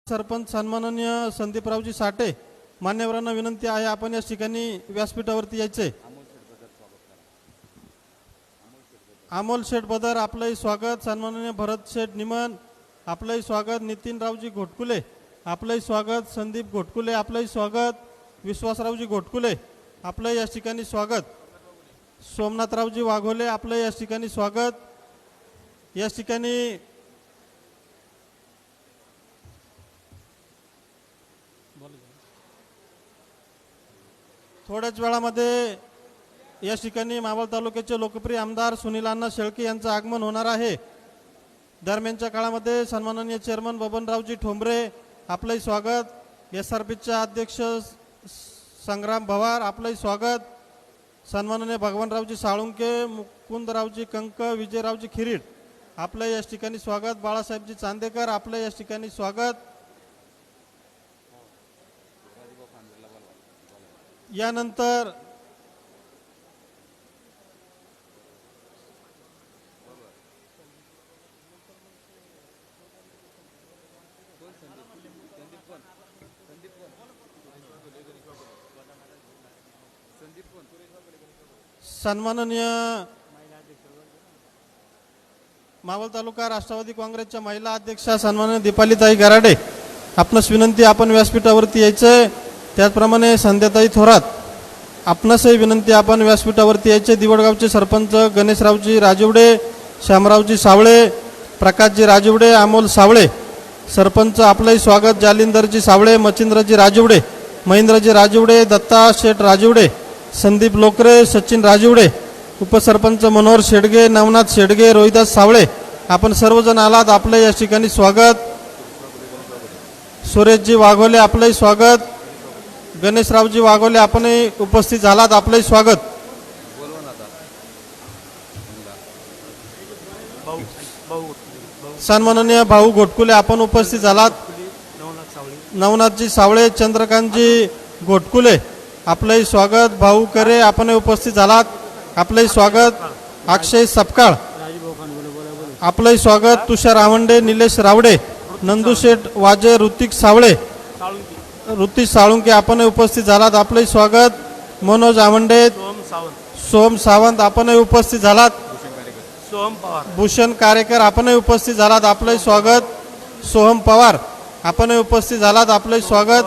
सरपंच सन्माननीय संदीपरावजी साठे मान्यवरांना विनंती आहे आपण या ठिकाणी व्यासपीठावरती यायचे। अमोल शेठ बदर आपलंही स्वागत। सन्माननीय भरत शेठ निमन आपलंही स्वागत। नितीनरावजी घोटकुले आपलंही स्वागत। संदीप घोटकुले आपलंही स्वागत। विश्वासरावजी घोटकुले आपलं या ठिकाणी स्वागत। सोमनाथरावजी वाघोले आपलं या ठिकाणी स्वागत। या ठिकाणी थोड्याच वेळामध्ये या ठिकाणी मावळ तालुक्याचे लोकप्रिय आमदार सुनील अण्णा शेळके यांचं आगमन होणार आहे। दरम्यानच्या काळामध्ये सन्माननीय चेअरमन बबनरावजी ठोंबरे आपलंही स्वागत। SRPचे अध्यक्ष संग्राम भवार आपलंही स्वागत। सन्माननीय भगवानरावजी साळुंके मुकुंदरावजी कंक विजयरावजी खिरीड आपलं या ठिकाणी स्वागत। बाळासाहेबजी चांदेकर आपलं या ठिकाणी स्वागत। यानंतर सन्माननीय मावळ तालुका राष्ट्रवादी काँग्रेसच्या महिला अध्यक्षा सन्माननीय दीपालीताई गराडे आपणास विनंती आपण व्यासपीठावरती यायचे। त्याचप्रमाणे संध्याताई थोरात आपणासही विनंती आपण व्यासपीठावरती यायचे। दिवडगावचे सरपंच गणेशरावजी राजिवडे श्यामरावजी सावळे प्रकाशजी राजिवडे अमोल सावळे सरपंच आपलंही स्वागत। जालिंदरजी सावळे मच्छिंद्रजी राजिवडे महेंद्रजी राजिवडे दत्ता शेठ राजिवडे संदीप लोकरे सचिन राजिवडे उपसरपंच मनोहर शेडगे नवनाथ शेडगे रोहिदास सावळे आपण सर्वजण आलात आपलं या ठिकाणी स्वागत। सुरेशजी वाघोले आपलंही स्वागत। गणेशरावजी वाघोले आपणही उपस्थित झालात आपलंही स्वागत। सन्माननीय भाऊ घोटकुले आपण उपस्थित झालात। नवनाथजी सावळे चंद्रकांतजी घोटकुले आपलंही स्वागत। भाऊ करे आपण उपस्थित झालात आपलंही स्वागत। अक्षय सपकाळ आपलंही स्वागत। तुषार आवंडे निलेश रावडे नंदुशेठ वाजे ऋतिक सावळे ऋतिक साळुंके आपण उपस्थित झालात आपलंही स्वागत। मनोज आवंडे सोम सावंत आपण उपस्थित झालात। भूषण कारेकर आपण उपस्थित झालात आपलंही स्वागत। सोहम पवार आपण उपस्थित झालात आपलंही स्वागत।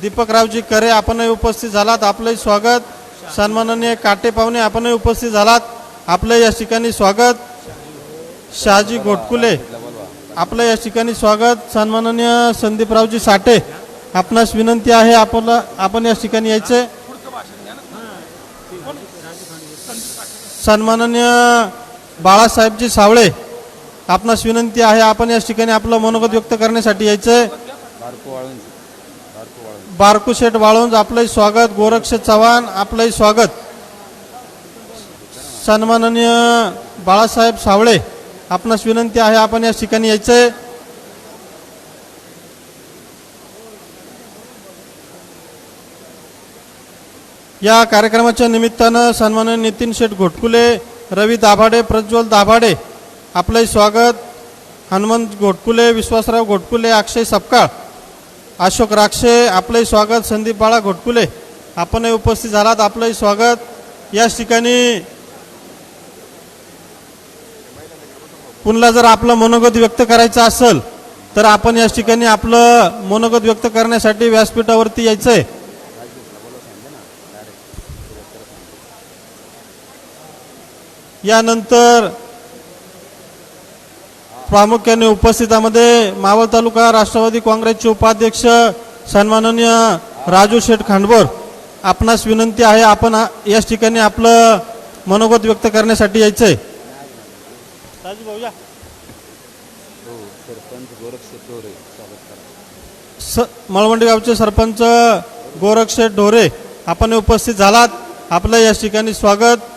दीपकरावजी करे आपण उपस्थित झालात आपलंही स्वागत। सन्माननीय काटे पाहुणे आपण उपस्थित झालात आपलं या ठिकाणी स्वागत। शहाजी घोटकुले आपलं या ठिकाणी स्वागत। सन्माननीय संदीपरावजी साठे आपणास विनंती आहे आपण या ठिकाणी यायचे। सन्माननीय बाळासाहेबजी सावळे आपणास विनंती आहे आपण या ठिकाणी आपलं मनोगत व्यक्त करण्यासाठी यायचे। बारकू शेठ वाळुंज आपलंही स्वागत। गोरक्ष चव्हाण आपलंही स्वागत। सन्माननीय बाळासाहेब सावळे आपणास विनंती आहे आपण या ठिकाणी यायचे। या कार्यक्रमाच्या निमित्तानं सन्माननीय नितीन शेठ घोटकुले रवी दाभाडे प्रज्वल दाभाडे आपलंही स्वागत। हनुमंत घोटकुले विश्वासराव घोटकुले अक्षय सपकाळ अशोक राक्षे आपलंही स्वागत। संदीप बाळा घोटकुले आपण उपस्थित झालात आपलंही स्वागत। या ठिकाणी पुन्हा जर आपलं मनोगत व्यक्त करायचं असेल तर आपण या ठिकाणी आपलं मनोगत व्यक्त करण्यासाठी व्यासपीठावरती यायचंय। यानंतर प्रामुख्याने उपस्थितांमध्ये मावळ तालुका राष्ट्रवादी काँग्रेसचे उपाध्यक्ष सन्माननीय राजू शेठ खांडबोर आपणास विनंती आहे आपण या ठिकाणी आपलं मनोगत व्यक्त करण्यासाठी यायचंय। राजू भाऊ या। मळवंडी गावचे सरपंच गोरक्षेठ ढोरे आपण उपस्थित झालात आपलं या ठिकाणी स्वागत।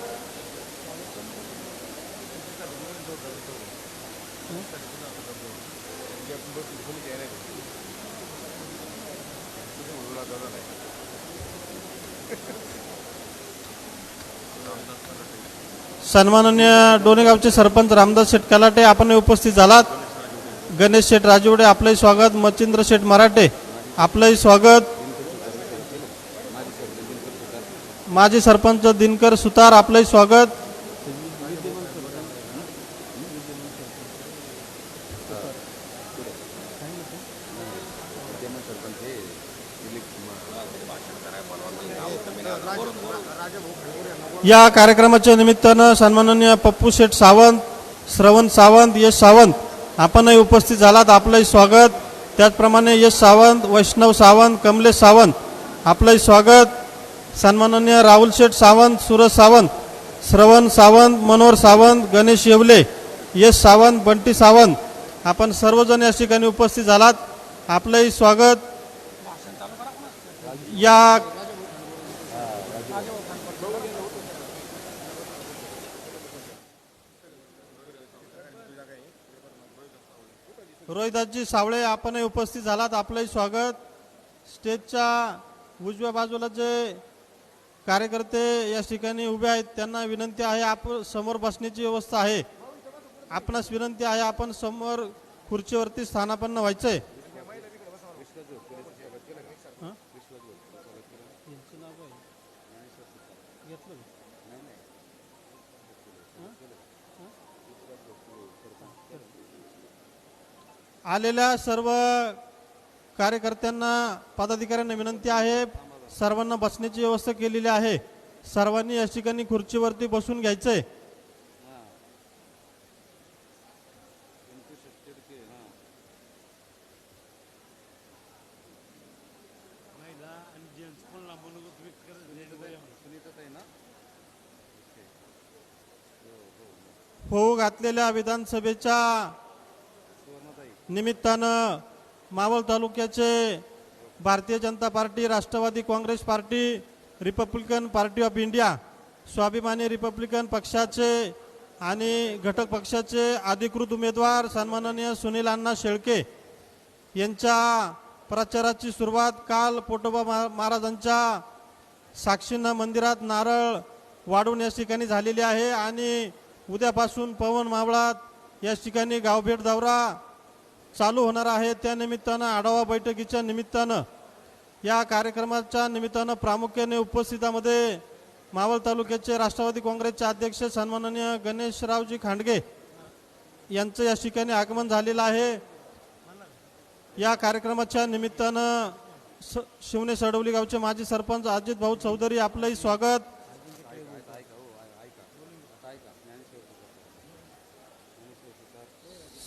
सन्माननीय डोनेगावचे सरपंच रामदास शेठ कलाटे आपण उपस्थित झालात। गणेश शेठ राजवडे आपलंही स्वागत, मच्छिंद्र शेठ मराठे आपलंही स्वागत, माजी सरपंच दिनकर सुतार आपलंही स्वागत, या कार्यक्रमाच्या निमित्तानं सन्माननीय पप्पू शेठ सावंत, श्रवण सावंत, यश सावंत आपणही उपस्थित झालात, आपलंही स्वागत. त्याचप्रमाणे यश सावंत, वैष्णव सावंत, कमलेश सावंत आपलंही स्वागत. सन्माननीय राहुल शेठ सावंत, सूरज सावंत, श्रवण सावंत, मनोहर सावंत, गणेश येवले, यश सावंत, बंटी सावंत आपण सर्वजण या ठिकाणी उपस्थित झालात, आपलंही स्वागत. या रोहिदासजी सावळे आपणही उपस्थित झालात, आपलंही स्वागत. स्टेजच्या उजव्या बाजूला जे कार्यकर्ते या ठिकाणी उभे आहेत त्यांना विनंती आहे, आपण समोर बसण्याची व्यवस्था आहे, आपणास विनंती आहे आपण समोर खुर्चीवरती स्थानापन्न व्हायचंय. आलेल्या सर्व कार्यकर्त्यांना, पदाधिकाऱ्यांना विनंती आहे, सर्वांना बसण्याची व्यवस्था केलेली आहे, सर्वांनी या ठिकाणी खुर्चीवरती बसून घ्यायचंय. होऊ घातलेल्या विधानसभेच्या निमित्तानं मावळ तालुक्याचे Bharatiya Janata Party, Rashtravadi Congress Party, Republican Party of India, Swabhimani Republican पक्षाचे आणि घटक पक्षाचे अधिकृत उमेदवार सन्माननीय सुनील अण्णा शेळके यांच्या प्रचाराची सुरुवात काल पोटोबा महाराजांच्या साक्षींना मंदिरात नारळ वाढून या ठिकाणी झालेली आहे आणि उद्यापासून पवन मावळात या ठिकाणी गावभेट दौरा चालू होणार आहे. त्या निमित्तानं आढावा बैठकीच्या निमित्तानं या कार्यक्रमाच्या निमित्तानं प्रामुख्याने उपस्थितामध्ये मावळ तालुक्याचे राष्ट्रवादी काँग्रेसचे अध्यक्ष सन्माननीय गणेशरावजी खांडगे यांचं या ठिकाणी आगमन झालेलं आहे. या कार्यक्रमाच्या निमित्तानं शिवणे सडवली गावचे माजी सरपंच अजित भाऊ चौधरी आपलंही स्वागत.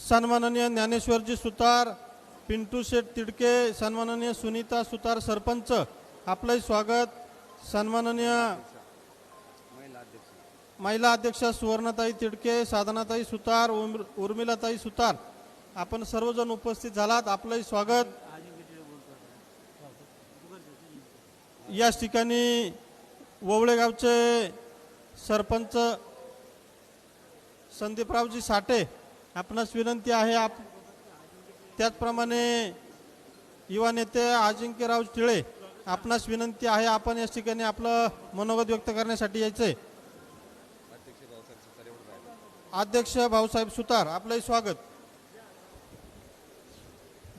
सन्माननीय ज्ञानेश्वरजी सुतार, पिंटू शेठ तिडके, सन्माननीय सुनीता सुतार सरपंच आपलंही स्वागत. सन्माननीय महिला अध्यक्षा सुवर्णाताई तिडके, साधनाताई सुतार, उर्मिलाताई सुतार आपण सर्वजण उपस्थित झालात, आपलंही स्वागत. या ठिकाणी ववळेगावचे सरपंच संदीपरावजी साठे आपणास विनंती आहे, त्याचप्रमाणे युवा नेते अजिंक्यराव टिळे आपणास विनंती आहे, आपण या ठिकाणी आपलं मनोगत व्यक्त करण्यासाठी यायचंय. अध्यक्ष भाऊसाहेब सुतार आपलंही स्वागत.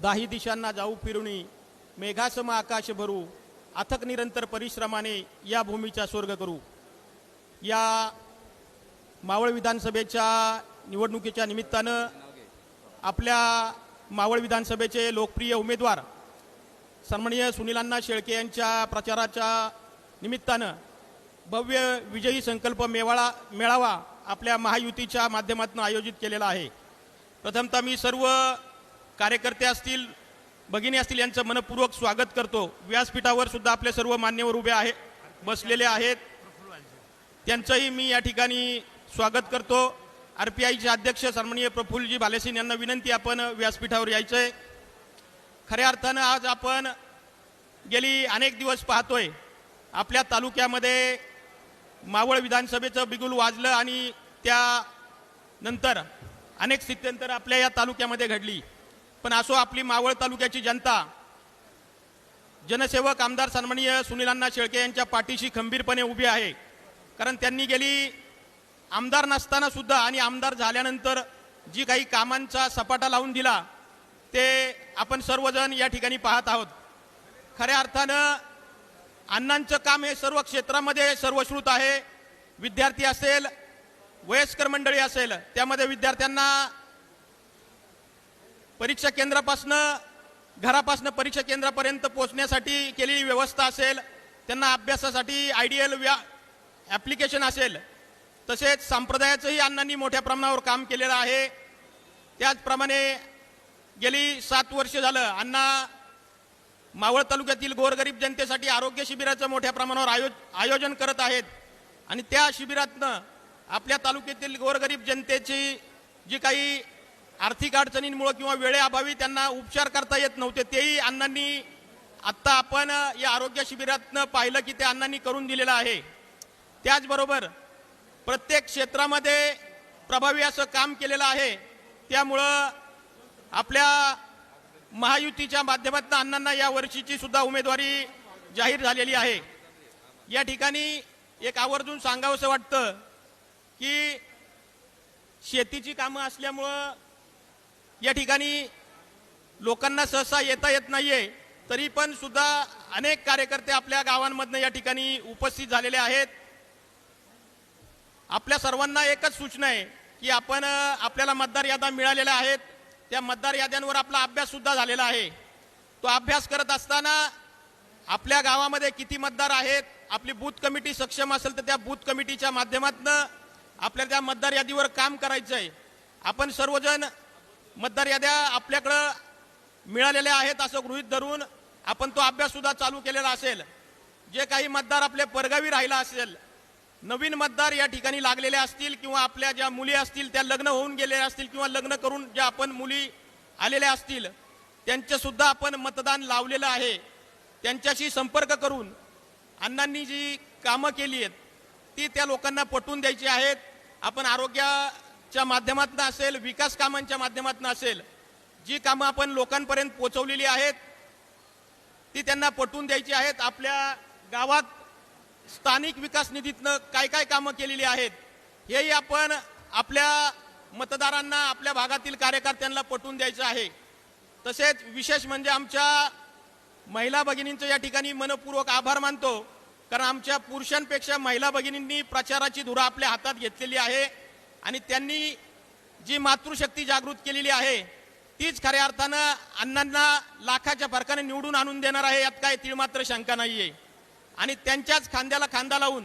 दाही दिशांना जाऊ फिरुनी, मेघासम आकाश भरू, अथक निरंतर परिश्रमाने या भूमीचा स्वर्ग करू. या मावळ विधानसभेच्या निवडणुकीच्या निमित्तानं आपल्या मावळ विधानसभेचे लोकप्रिय उमेदवार सन्माननीय सुनीलांना शेळके यांच्या प्रचाराच्या निमित्तानं भव्य विजयी संकल्प मेळावा आपल्या महायुतीच्या माध्यमातून आयोजित केलेला आहे. प्रथमतः मी सर्व कार्यकर्ते असतील, भगिनी असतील यांचं मनपूर्वक स्वागत करतो. व्यासपीठावर सुद्धा आपले सर्व मान्यवर उभे आहे बसलेले आहेत, त्यांचंही मी या ठिकाणी स्वागत करतो. RPIचे अध्यक्ष सन्माननीय प्रफुल्लजी भालेसिंग यांना विनंती, आपण व्यासपीठावर यायचंय. खऱ्या अर्थानं आज आपण गेली अनेक दिवस पाहतोय आपल्या तालुक्यामध्ये मावळ विधानसभेचं बिगुल वाजलं आणि त्यानंतर अनेक स्थित्यंतर आपल्या या तालुक्यामध्ये घडली. पण असो, आपली मावळ तालुक्याची जनता जनसेवक आमदार सन्माननीय सुनीलांना शेळके यांच्या पाठीशी खंबीरपणे उभी आहे. कारण त्यांनी गेली आमदार नसताना सुद्धा आणि आमदार झाल्यानंतर जी काही कामांचा सपाटा लावून दिला ते आपण सर्वजण या ठिकाणी पाहत आहोत. खऱ्या अर्थानं अण्णांचं काम हे सर्व क्षेत्रामध्ये सर्वश्रुत आहे. विद्यार्थी असेल, वयस्कर मंडळी असेल, त्यामध्ये विद्यार्थ्यांना परीक्षा केंद्रापासनं घरापासनं परीक्षा केंद्रापर्यंत पोहोचण्यासाठी केलेली व्यवस्था असेल, त्यांना अभ्यासासाठी आयडियल ॲप्लिकेशन असेल, तसेच संप्रदायाचंही अण्णांनी मोठ्या प्रमाणावर काम केलेलं आहे. त्याचप्रमाणे गेली 7 वर्ष झालं अण्णा मावळ तालुक्यातील गोरगरीब जनतेसाठी आरोग्य शिबिराचं मोठ्या प्रमाणावर आयोजन करत आहेत. आणि त्या शिबिरातनं आपल्या तालुक्यातील गोरगरीब जनतेची जी काही आर्थिक अडचणींमुळे किंवा वेळेअभावी त्यांना उपचार करता येत नव्हते, तेही अण्णांनी आत्ता आपण या आरोग्य शिबिरातनं पाहिलं की ते अण्णांनी करून दिलेलं आहे. त्याचबरोबर प्रत्येक क्षेत्रामध्ये प्रभावी असं काम केलेलं आहे. त्यामुळं आपल्या महायुतीच्या माध्यमातून अण्णांना या वर्षीची सुद्धा उमेदवारी जाहीर झालेली आहे. या ठिकाणी एक आवर्जून सांगावंसं वाटतं की शेतीची कामं असल्यामुळं या ठिकाणी लोकांना सहसा येता येत नाहीये, तरी पण सुद्धा अनेक कार्यकर्ते आपल्या गावांमधनं या ठिकाणी उपस्थित झालेले आहेत. आपल्या सर्वांना एकच सूचना आहे की आपण आपल्याला मतदार याद्या मिळालेल्या आहेत, त्या मतदार याद्यांवर आपला अभ्यास सुद्धा झालेला आहे. तो अभ्यास करत असताना आपल्या गावामध्ये किती मतदार आहेत, आपली बूथ कमिटी सक्षम असेल तर त्या बूथ कमिटीच्या माध्यमातून आपल्याला त्या मतदार यादीवर काम करायचं आहे. आपण सर्वजण मतदार याद्या आपल्याकडं मिळालेल्या आहेत असं गृहीत धरून आपण तो अभ्यास सुद्धा चालू केलेला असेल. जे काही मतदार आपले परगावी राहिला असेल, नवीन मतदार या ठिकाणी लागलेले असतील, किंवा आपल्या ज्या मुली असतील त्या लग्न होऊन गेलेल्या असतील, किंवा लग्न करून ज्या आपण मुली आलेल्या असतील, त्यांचे सुद्धा आपण मतदान लावलेलं आहे. त्यांच्याशी संपर्क करून अण्णांनी जी कामं केली आहेत ती त्या लोकांना पटवून द्यायची आहेत. आपण आरोग्याच्या माध्यमातून असेल, विकास कामांच्या माध्यमातून असेल, जी कामं आपण लोकांपर्यंत पोहोचवलेली आहेत ती त्यांना पटवून द्यायची आहेत. आपल्या गावात स्थानिक विकास निधीतनं काय काय कामं केलेली आहेत हेही आपण आपल्या मतदारांना, आपल्या भागातील कार्यकर्त्यांना पटवून द्यायचं आहे. तसेच विशेष म्हणजे आमच्या महिला भगिनींचं या ठिकाणी मनपूर्वक आभार मानतो, कारण आमच्या पुरुषांपेक्षा महिला भगिनींनी प्रचाराची धुरा आपल्या हातात घेतलेली आहे आणि त्यांनी जी मातृशक्ती जागृत केलेली आहे तीच खऱ्या अर्थानं अण्णांना लाखाच्या फरकाने निवडून आणून देणार आहे, यात काय तीळमात्र शंका नाहीये. आणि त्यांच्याच खांद्याला खांदा लावून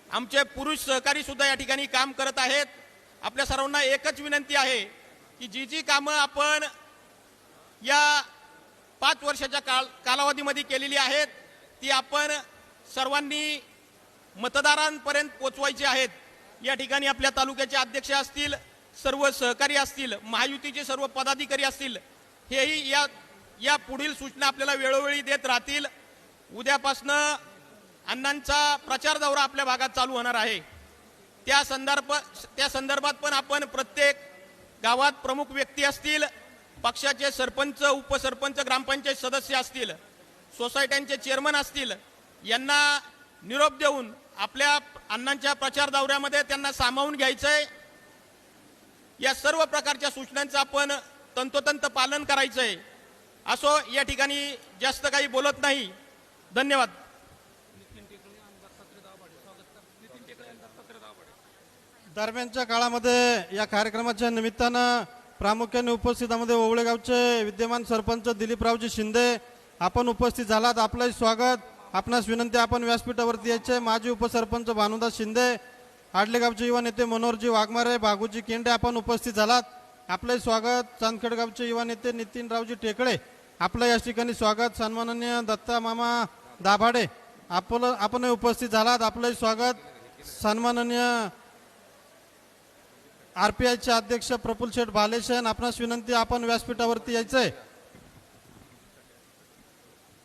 आमचे पुरुष सहकारी सुद्धा या ठिकाणी काम करत आहेत. आपल्या सर्वांना एकच विनंती आहे की जी जी कामं आपण या 5 वर्षाच्या कालावधीमध्ये केलेली आहेत ती आपण सर्वांनी मतदारांपर्यंत पोचवायची आहेत. या ठिकाणी आपल्या तालुक्याचे अध्यक्ष असतील, सर्व सहकारी असतील, महायुतीचे सर्व पदाधिकारी असतील, हेही या पुढील सूचना आपल्याला वेळोवेळी देत राहतील. उद्यापासनं अण्णांचा प्रचार दौरा आपल्या भागात चालू होणार आहे. त्या संदर्भात पण आपण प्रत्येक गावात प्रमुख व्यक्ती असतील, पक्षाचे सरपंच, उपसरपंच, ग्रामपंचायत सदस्य असतील, सोसायट्यांचे चेअरमन असतील, यांना निरोप देऊन आपल्या अण्णांच्या प्रचार दौऱ्यामध्ये त्यांना सामावून घ्यायचंय. या सर्व प्रकारच्या सूचनांचं आपण तंतोतंत पालन करायचंय. असो, या ठिकाणी जास्त काही बोलत नाही. धन्यवाद. दरम्यानच्या काळामध्ये या कार्यक्रमाच्या निमित्तानं प्रामुख्याने उपस्थितांमध्ये ओवळे गावचे विद्यमान सरपंच दिलीपरावजी शिंदे आपण उपस्थित झालात. आपलंही स्वागत. आपणास विनंती, आपण व्यासपीठावरती यायचे. माजी उपसरपंच भानुदास शिंदे, आडले गावचे युवा नेते मनोहरजी वाघमारे, बागुजी केंडे आपण उपस्थित झालात. आपलंही स्वागत. चांदखेड गावचे युवा नेते नितीनरावजी टेकळे आपलं या ठिकाणी स्वागत. सन्माननीय दत्ता मामा दाभाडे आपणही उपस्थित झालात. आपलंही स्वागत. सन्माननीय आरपीआयचे अध्यक्ष प्रफुल्ल शेठ भालेशन आपणास विनंती, आपण व्यासपीठावरती यायचंय.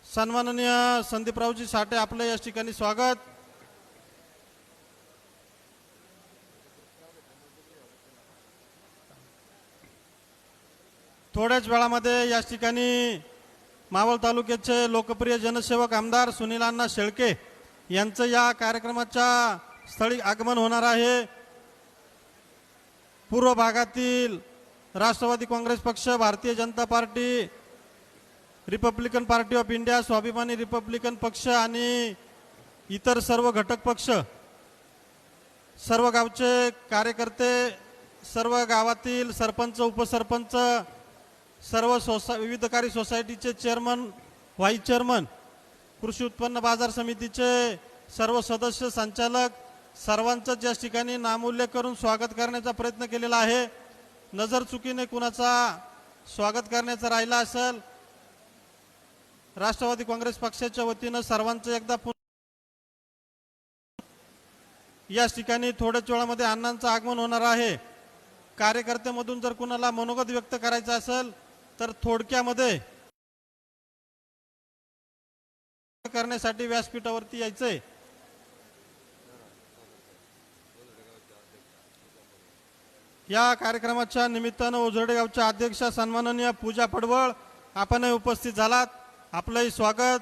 सन्माननीय संदीपरावजी साठे आपलं या ठिकाणी स्वागत. थोड्याच वेळामध्ये या ठिकाणी मावळ तालुक्याचे लोकप्रिय जनसेवक आमदार सुनील अण्णा शेळके यांचं या कार्यक्रमाच्या स्थळी आगमन होणार आहे. पूर्व भागातील राष्ट्रवादी काँग्रेस पक्ष, Bharatiya Janata Party, Republican Party of India, Swabhimani Republican पक्ष आणि इतर सर्व घटक पक्ष, सर्व गावचे कार्यकर्ते, सर्व गावातील सरपंच, उपसरपंच, सर्व विविधकारी सोसायटीचे चेअरमन, व्हाईस चेअरमन, कृषी उत्पन्न बाजार समितीचे सर्व सदस्य, संचालक, सर्वांचंच या ठिकाणी नामोल्लेख करून स्वागत करण्याचा प्रयत्न केलेला आहे. नजर चुकीने कुणाचा स्वागत करण्याचा राहिला असेल, राष्ट्रवादी काँग्रेस पक्षाच्या वतीनं सर्वांचं एकदा या ठिकाणी थोड्याच वेळामध्ये अण्णांचं आगमन होणार आहे. कार्यकर्त्यामधून जर कुणाला मनोगत व्यक्त करायचं असेल तर थोडक्यामध्ये करण्यासाठी व्यासपीठावरती यायचंय. या कार्यक्रमाच्या निमित्तानं ओझरडे गावच्या अध्यक्षा सन्माननीय पूजा पडवळ आपणही उपस्थित झालात. आपलंही स्वागत.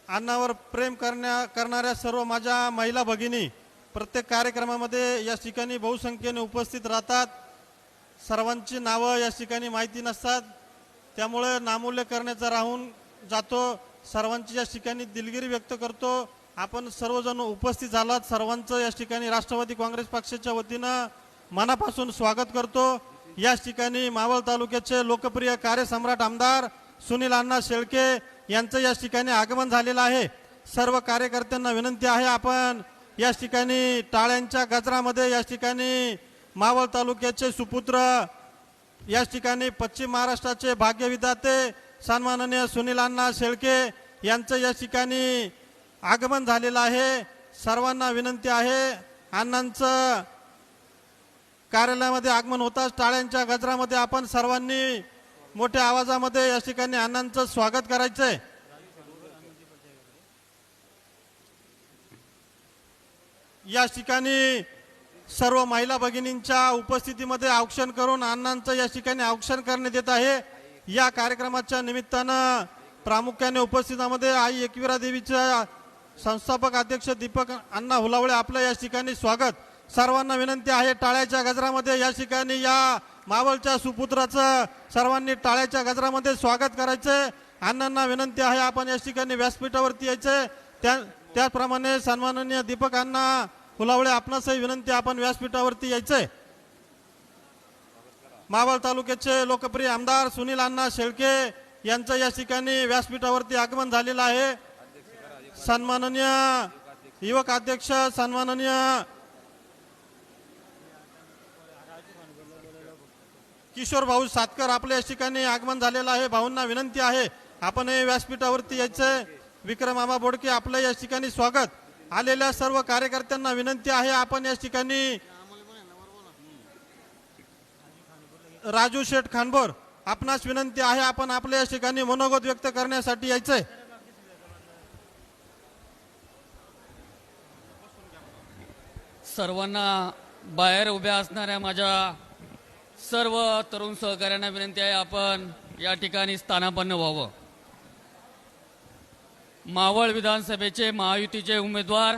अण्णावर प्रेम करणाऱ्या सर्व माझ्या महिला भगिनी प्रत्येक कार्यक्रमामध्ये या ठिकाणी बहुसंख्येने उपस्थित राहतात. सर्वांची नावं या ठिकाणी माहिती नसतात, त्यामुळे नामोल्लेख करण्याचा राहून जातो. सर्वांची या ठिकाणी दिलगिरी व्यक्त करतो. आपण सर्वजण उपस्थित झालात, सर्वांचं या ठिकाणी राष्ट्रवादी काँग्रेस पक्षाच्या वतीनं मनापासून स्वागत करतो. या ठिकाणी मावळ तालुक्याचे लोकप्रिय कार्यसम्राट आमदार सुनील अण्णा शेळके यांचं या ठिकाणी आगमन झालेलं आहे. सर्व कार्यकर्त्यांना विनंती आहे, आपण या ठिकाणी टाळ्यांच्या गजरामध्ये या ठिकाणी मावळ तालुक्याचे सुपुत्र, या ठिकाणी पश्चिम महाराष्ट्राचे भाग्यविधाते सन्माननीय सुनील अण्णा शेळके यांचं या ठिकाणी आगमन झालेलं आहे. सर्वांना विनंती आहे, अण्णांचं कार्यालयामध्ये आगमन होताच टाळ्यांच्या गजरामध्ये आपण सर्वांनी मोठ्या आवाजामध्ये या ठिकाणी अण्णांचं स्वागत करायचंय. या ठिकाणी सर्व महिला भगिनींच्या उपस्थितीमध्ये औक्षण करून अण्णांचं या ठिकाणी औक्षण करण्यात येत आहे. या कार्यक्रमाच्या निमित्तानं प्रामुख्याने उपस्थितांमध्ये आई एकविरा देवीच्या संस्थापक अध्यक्ष दीपक अण्णा हुलावळे आपलं या ठिकाणी स्वागत. सर्वांना विनंती आहे, टाळ्याच्या गजरामध्ये या ठिकाणी या मावळच्या सुपुत्राचं सर्वांनी टाळ्याच्या गजरामध्ये स्वागत करायचंय. अण्णांना विनंती आहे, आपण या ठिकाणी व्यासपीठावरती यायचंय. त्याचप्रमाणे सन्माननीय दीपक अण्णा हुलावळे आपणासही विनंती, आपण व्यासपीठावरती यायचंय. मावळ तालुक्याचे लोकप्रिय आमदार सुनील अण्णा शेळके यांचं या ठिकाणी व्यासपीठावरती आगमन झालेलं आहे. सन्माननीय युवक अध्यक्ष सन्माननीय किशोर भाऊ सातकर आपल्या या ठिकाणी आगमन झालेलं आहे. भाऊंना विनंती आहे, आपण हे व्यासपीठावरती यायचंय. विक्रम आबा बोडके आपलं या ठिकाणी स्वागत. आलेल्या सर्व कार्यकर्त्यांना विनंती आहे, आपण या ठिकाणी राजू शेठ खानबोर आपणास विनंती आहे, आपण आपल्या या ठिकाणी मनोगत व्यक्त करण्यासाठी यायचंय. सर्वांना बाहेर उभ्या असणाऱ्या माझ्या सर्व तरुण सहकाऱ्यांना विनंती आहे, आपण या ठिकाणी स्थानापन्न व्हावं. मावळ विधानसभेचे महायुतीचे उमेदवार,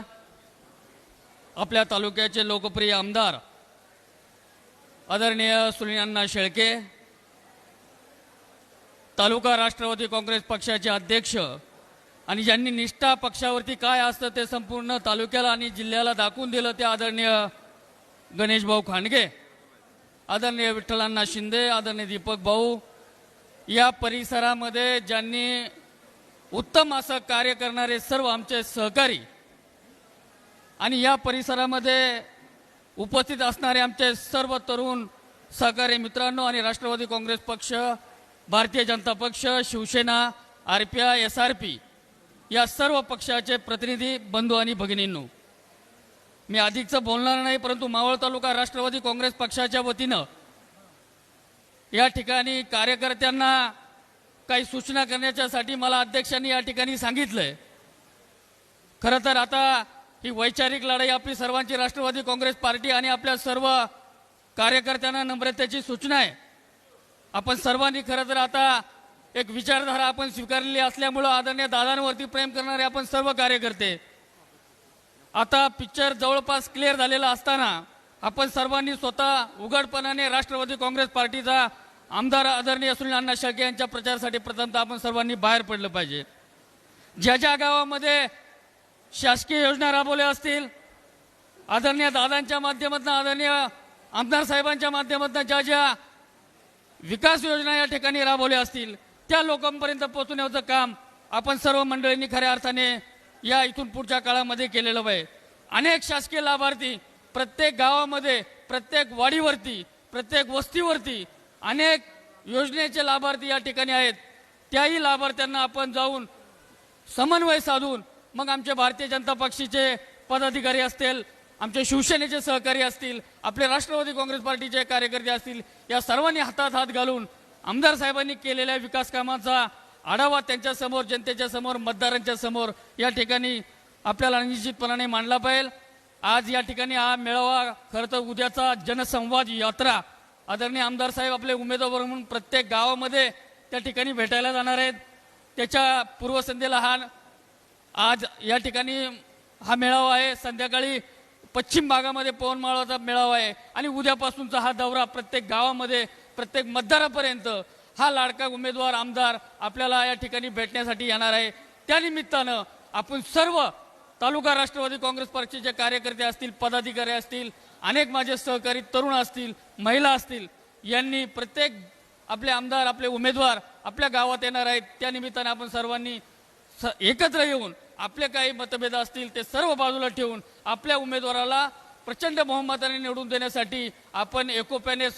आपल्या तालुक्याचे लोकप्रिय आमदार आदरणीय सुनील अण्णा शेळके, तालुका राष्ट्रवादी काँग्रेस पक्षाचे अध्यक्ष आणि ज्यांनी निष्ठा पक्षावरती काय असतं ते संपूर्ण तालुक्याला आणि जिल्ह्याला दाखवून दिलं, ते आदरणीय गणेश भाऊ खांडगे, आदरणीय विठ्ठलांना शिंदे, आदरणीय दीपक भाऊ, या परिसरामध्ये ज्यांनी उत्तम असं कार्य करणारे सर्व आमचे सहकारी आणि या परिसरामध्ये उपस्थित असणारे आमचे सर्व तरुण सहकारी मित्रांनो आणि राष्ट्रवादी काँग्रेस पक्ष, भारतीय जनता पक्ष, शिवसेना, आरपीआय, एसआरपी या सर्व पक्षाचे प्रतिनिधी बंधू आणि भगिनींनो, मी अधिकचं बोलणार नाही, परंतु मावळ तालुका राष्ट्रवादी काँग्रेस पक्षाच्या वतीनं या ठिकाणी कार्यकर्त्यांना काही सूचना करण्याच्यासाठी मला अध्यक्षांनी या ठिकाणी सांगितलंय. खरं तर आता ही वैचारिक लढाई आपली सर्वांची राष्ट्रवादी काँग्रेस पार्टी आणि आपल्या सर्व कार्यकर्त्यांना नम्रतेची सूचना आहे. आपण सर्वांनी खरं तर आता एक विचारधारा आपण स्वीकारलेली असल्यामुळं आदरणीय दादांवरती प्रेम करणारे आपण सर्व कार्यकर्ते, आता पिक्चर जवळपास क्लिअर झालेला असताना आपण सर्वांनी स्वतः उघडपणाने राष्ट्रवादी काँग्रेस पार्टीचा आमदार आदरणीय सुनील अण्णा शेळके यांच्या प्रचारासाठी प्रथमतः आपण सर्वांनी बाहेर पडलं पाहिजे. ज्या ज्या गावामध्ये शासकीय योजना राबवल्या असतील, आदरणीय दादांच्या माध्यमातून, आदरणीय आमदार साहेबांच्या माध्यमातून ज्या ज्या विकास योजना या ठिकाणी राबवल्या असतील, त्या लोकांपर्यंत पोहोचवण्याचं काम आपण सर्व मंडळींनी खऱ्या अर्थाने या इथून पुढच्या काळामध्ये केलेलं आहे. अनेक शासकीय लाभार्थी प्रत्येक गावामध्ये, प्रत्येक वाडीवरती, प्रत्येक वस्तीवरती अनेक योजनेचे लाभार्थी या ठिकाणी आहेत. त्याही लाभार्थ्यांना आपण जाऊन समन्वय साधून मग आमचे भारतीय जनता पक्षाचे पदाधिकारी असतील, आमचे शिवसेनेचे सहकारी असतील, आपले राष्ट्रवादी काँग्रेस पार्टीचे कार्यकर्ते असतील, या सर्वांनी हातात हात घालून आमदार साहेबांनी केलेल्या विकास कामाचा आढावा त्यांच्या समोर, जनतेच्या समोर, मतदारांच्या समोर या ठिकाणी आपल्याला निश्चितपणाने मांडला पाहिजे. आज या ठिकाणी हा मेळावा, खरं तर उद्याचा जनसंवाद यात्रा आदरणीय आमदार साहेब आपले उमेदवार म्हणून प्रत्येक गावामध्ये त्या ठिकाणी भेटायला जाणार आहेत. त्याच्या पूर्वसंध्येला आज या ठिकाणी हा मेळावा आहे. संध्याकाळी पश्चिम भागामध्ये पवन माळाचा मेळावा आहे आणि उद्यापासूनचा हा दौरा प्रत्येक गावामध्ये, प्रत्येक मतदारापर्यंत हा लाडका उमेदवार आमदार आपल्याला या ठिकाणी भेटण्यासाठी येणार आहे. त्यानिमित्तानं आपण सर्व तालुका राष्ट्रवादी काँग्रेस पक्षाचे कार्यकर्ते असतील, पदाधिकारी असतील, अनेक माझे सहकारी तरुण असतील, महिला असतील, यांनी प्रत्येक आपले आमदार, आपले उमेदवार आपल्या गावात येणार आहेत. त्यानिमित्तानं आपण सर्वांनी एकत्र येऊन आपले काही मतभेद असतील ते सर्व बाजूला ठेवून आपल्या उमेदवाराला प्रचंड बहुमताने निवडून देण्यासाठी आपण एकोप्याने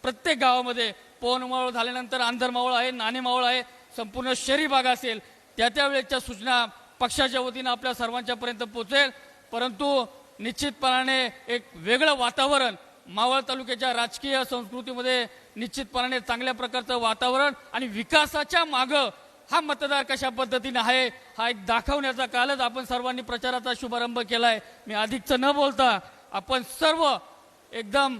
प्रत्येक गावामध्ये पवन मावळ झाल्यानंतर आंधर मावळ आहे, नाणे मावळ आहे, संपूर्ण शहरी भाग असेल, त्या वेळेच्या सूचना पक्षाच्या वतीनं आपल्या सर्वांच्या पर्यंत पोहोचेल. परंतु निश्चितपणाने एक वेगळं वातावरण मावळ तालुक्याच्या राजकीय संस्कृतीमध्ये निश्चितपणाने चांगल्या प्रकारचं वातावरण आणि विकासाच्या मागं हा मतदार कशा पद्धतीने आहे हा एक दाखवण्याचा कालच आपण सर्वांनी प्रचाराचा शुभारंभ केलाय. मी अधिकचं न बोलता आपण सर्व एकदम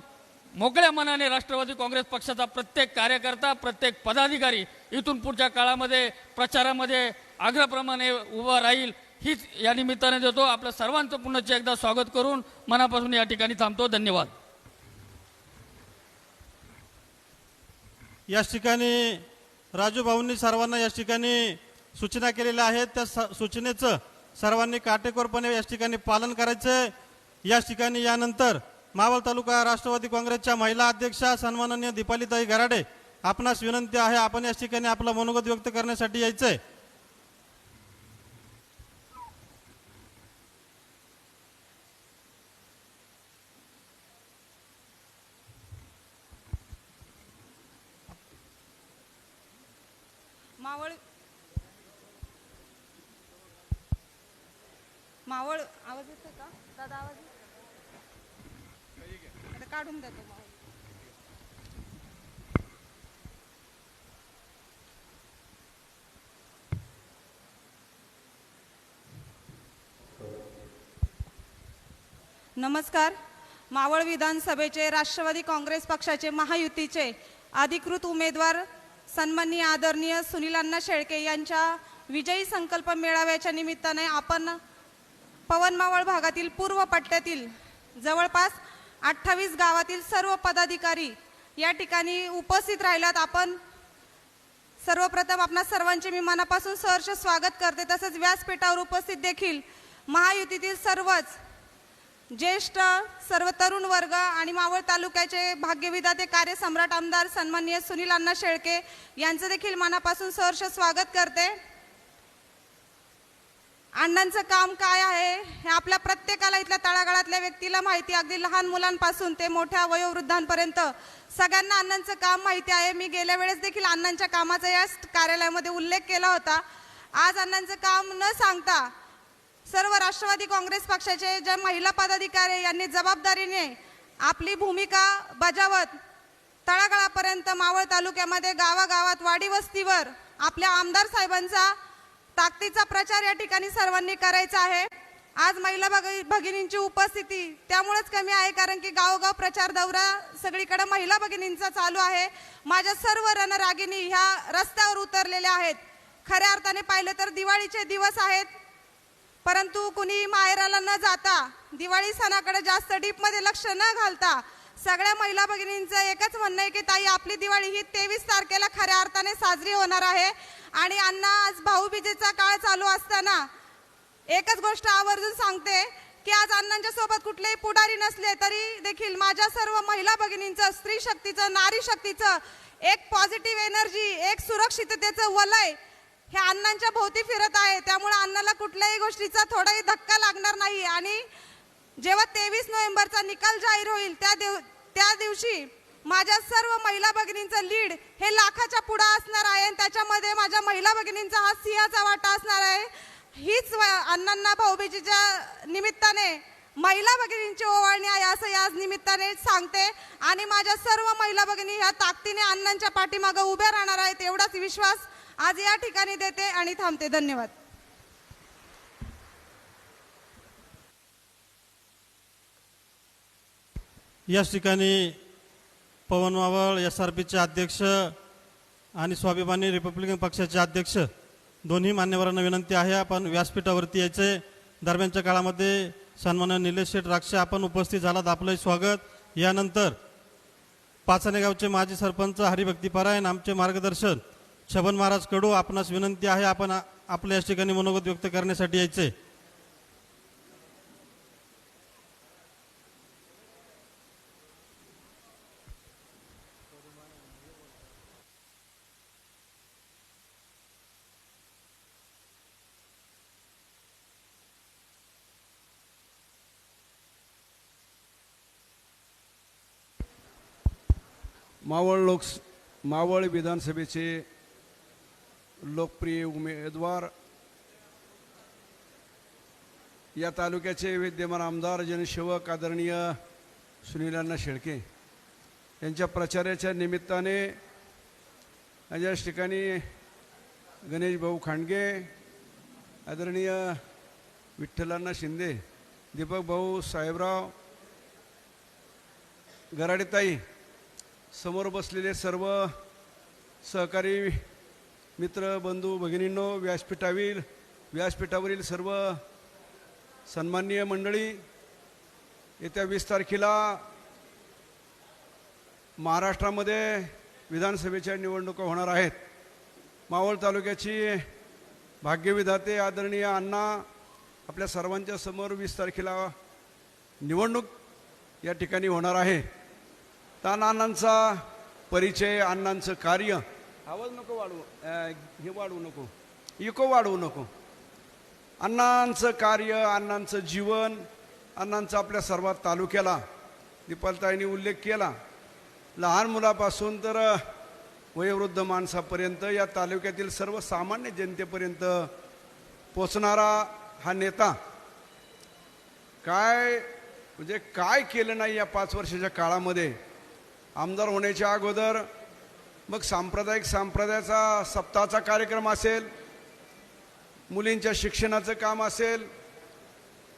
मोकळ्या मनाने राष्ट्रवादी काँग्रेस पक्षाचा प्रत्येक कार्यकर्ता, प्रत्येक पदाधिकारी इथून पुढच्या काळामध्ये प्रचारामध्ये आग्रहाप्रमाणे उभा राहील हीच या निमित्ताने देतो. आपलं सर्वांचं पुन्हा एकदा स्वागत करून मनापासून या ठिकाणी थांबतो. धन्यवाद. या ठिकाणी राजू भाऊंनी सर्वांना या ठिकाणी सूचना केलेल्या आहेत. त्या सूचनेचं सर्वांनी काटेकोरपणे या ठिकाणी पालन करायचं. या ठिकाणी यानंतर मावळ तालुका राष्ट्रवादी काँग्रेसच्या महिला अध्यक्षा सन्माननीय दीपालीताई गराडे, आपणास विनंती आहे आपण या ठिकाणी आपलं मनोगत व्यक्त करण्यासाठी यायचंय. मावळ आवाज येतो का दादा? आवाज आता काढून देतो. मावळ नमस्कार. मावळ विधानसभेचे राष्ट्रवादी काँग्रेस पक्षाचे महायुतीचे अधिकृत उमेदवार सन्माननीय आदरणीय सुनील अण्णा शेळके यांच्या विजयी संकल्प मेळाव्याच्या निमित्ताने आपण पवन मावळ भागातील पूर्व पट्ट्यातील जवळपास 28 गावातील सर्व पदाधिकारी या ठिकाणी उपस्थित राहिलात. आपण सर्वप्रथम आपणा सर्वांचे मी मनापासून सहर्ष स्वागत करते. तसेच व्यासपीठावर उपस्थित देखील महायुतीतील सर्वच ज्येष्ठ, सर्व तरुण वर्ग आणि मावळ तालुक्याचे भाग्यविधाते कार्यसम्राट आमदार सन्माननीय सुनील अण्णा शेळके यांचं देखील मनापासून सहर्ष स्वागत करते. अण्णांचं काम काय आहे हे आपल्या प्रत्येकाला, इथल्या तळागाळातल्या व्यक्तीला माहिती, अगदी लहान मुलांपासून ते मोठ्या वयोवृद्धांपर्यंत सगळ्यांना अण्णांचं काम माहिती आहे. मी गेल्या वेळेस देखील अण्णांच्या कामाचा या कार्यालयामध्ये उल्लेख केला होता. आज अण्णांचं काम न सांगता सर्व राष्ट्रवादी काँग्रेस पक्षाचे ज्या महिला पदाधिकारी यांनी जबाबदारीने आपली भूमिका बजावत तळागाळापर्यंत मावळ तालुक्यामध्ये गावागावात, वाडी वस्तीवर आपल्या आमदार साहेबांचा ताकदीचा प्रचार या ठिकाणी सर्वांनी करायचा आहे. आज महिला भगिनींची उपस्थिती त्यामुळेच कमी आहे, कारण की गावोगाव प्रचार दौरा सगळीकडे महिला भगिनींचा चालू आहे. माझ्या सर्व रणरागिणी ह्या रस्त्यावर उतरलेल्या आहेत. खऱ्या अर्थाने पाहिलं तर दिवाळीचे दिवस आहेत. परंतु कुणी माहेराला न जाता दिवाळी सणाकडे जास्त डीपमध्ये लक्ष न घालता सगळ्या महिला भगिनींचं एकच म्हणणं आहे की ताई आपली दिवाळी ही 23 तारखेला खऱ्या अर्थाने साजरी होणार आहे. आणि अण्णा आज भाऊबीजेचा काळ चालू असताना एकच गोष्ट आवर्जून सांगते की आज अण्णांच्या सोबत कुठलेही पुढारी नसले तरी देखील माझ्या सर्व महिला भगिनींचं, स्त्री शक्तीचं, नारी शक्तीचं एक पॉझिटिव्ह एनर्जी, एक सुरक्षिततेचं वलय हे अण्णांच्या भोवती फिरत आहे. त्यामुळे अण्णाला कुठल्याही गोष्टीचा थोडाही धक्का लागणार नाही. आणि जेव्हा 23 नोव्हेंबरचा निकाल जाहीर होईल त्या दिवशी माझ्या सर्व महिला भगिनींचं लीड हे लाखाच्या पुढे असणार आहे आणि त्याच्यामध्ये माझ्या महिला भगिनींचा हा सिंहाचा वाटा असणार आहे. हीच अण्णांना भाऊबीजेच्या निमित्ताने महिला भगिनींची ओवाळणी आहे असं याच निमित्ताने सांगते. आणि माझ्या सर्व महिला भगिनी ह्या ताकदीने अण्णांच्या पाठीमागे उभ्या राहणार आहेत एवढाच विश्वास आज या ठिकाणी देते आणि थांबते. धन्यवाद. याच ठिकाणी पवन मावळ SRPचे अध्यक्ष आणि स्वाभिमानी रिपब्लिकन पक्षाचे अध्यक्ष दोन्ही मान्यवरांना विनंती आहे आपण व्यासपीठावरती यायचे. दरम्यानच्या काळामध्ये सन्माननीय निलेश शेठ राक्षे आपण उपस्थित झालात, आपलं स्वागत. यानंतर पाचणे गावचे माजी सरपंच हरिभक्ती परायण आमचे मार्गदर्शन छबन महाराज कडू आपणास विनंती आहे आपण आपल्या या ठिकाणी मनोगत व्यक्त करण्यासाठी यायचे. मावळ विधानसभेचे लोकप्रिय उमेदवार या तालुक्याचे विद्यमान आमदार जनसेवक आदरणीय सुनीलांना शेळके यांच्या प्रचाराच्या निमित्ताने याच ठिकाणी गणेश भाऊ खांडगे, आदरणीय विठ्ठलांना शिंदे, दीपक भाऊ साहेबराव, गराडेताई, समोर बसलेले सर्व सहकारी मित्र बंधू भगिनींनो, व्यासपीठावरील सर्व सन्माननीय मंडळी, येत्या 20 तारखेला महाराष्ट्रामध्ये विधानसभेच्या निवडणुका होणार आहेत. मावळ तालुक्याची भाग्यविधाते आदरणीय अण्णा आपल्या सर्वांच्या समोर 20 तारखेला निवडणूक या ठिकाणी होणार आहे. अण्णांचा परिचय, अण्णांचं कार्य, आवाज नको वाढवू, हे वाढवू नको, इको वाढवू नको. अण्णांचं कार्य, अण्णांचं जीवन, अण्णांचं आपल्या सर्व तालुक्याला दीपालताईंनी उल्लेख केला. लहान मुलापासून तर वयोवृद्ध माणसापर्यंत या तालुक्यातील सर्वसामान्य जनतेपर्यंत पोचणारा हा नेता. काय केलं नाही या 5 वर्षाच्या काळामध्ये. आमदार होण्याच्या अगोदर मग सांप्रदायाचा सप्ताहाचा कार्यक्रम असेल, मुलींच्या शिक्षणाचं काम असेल,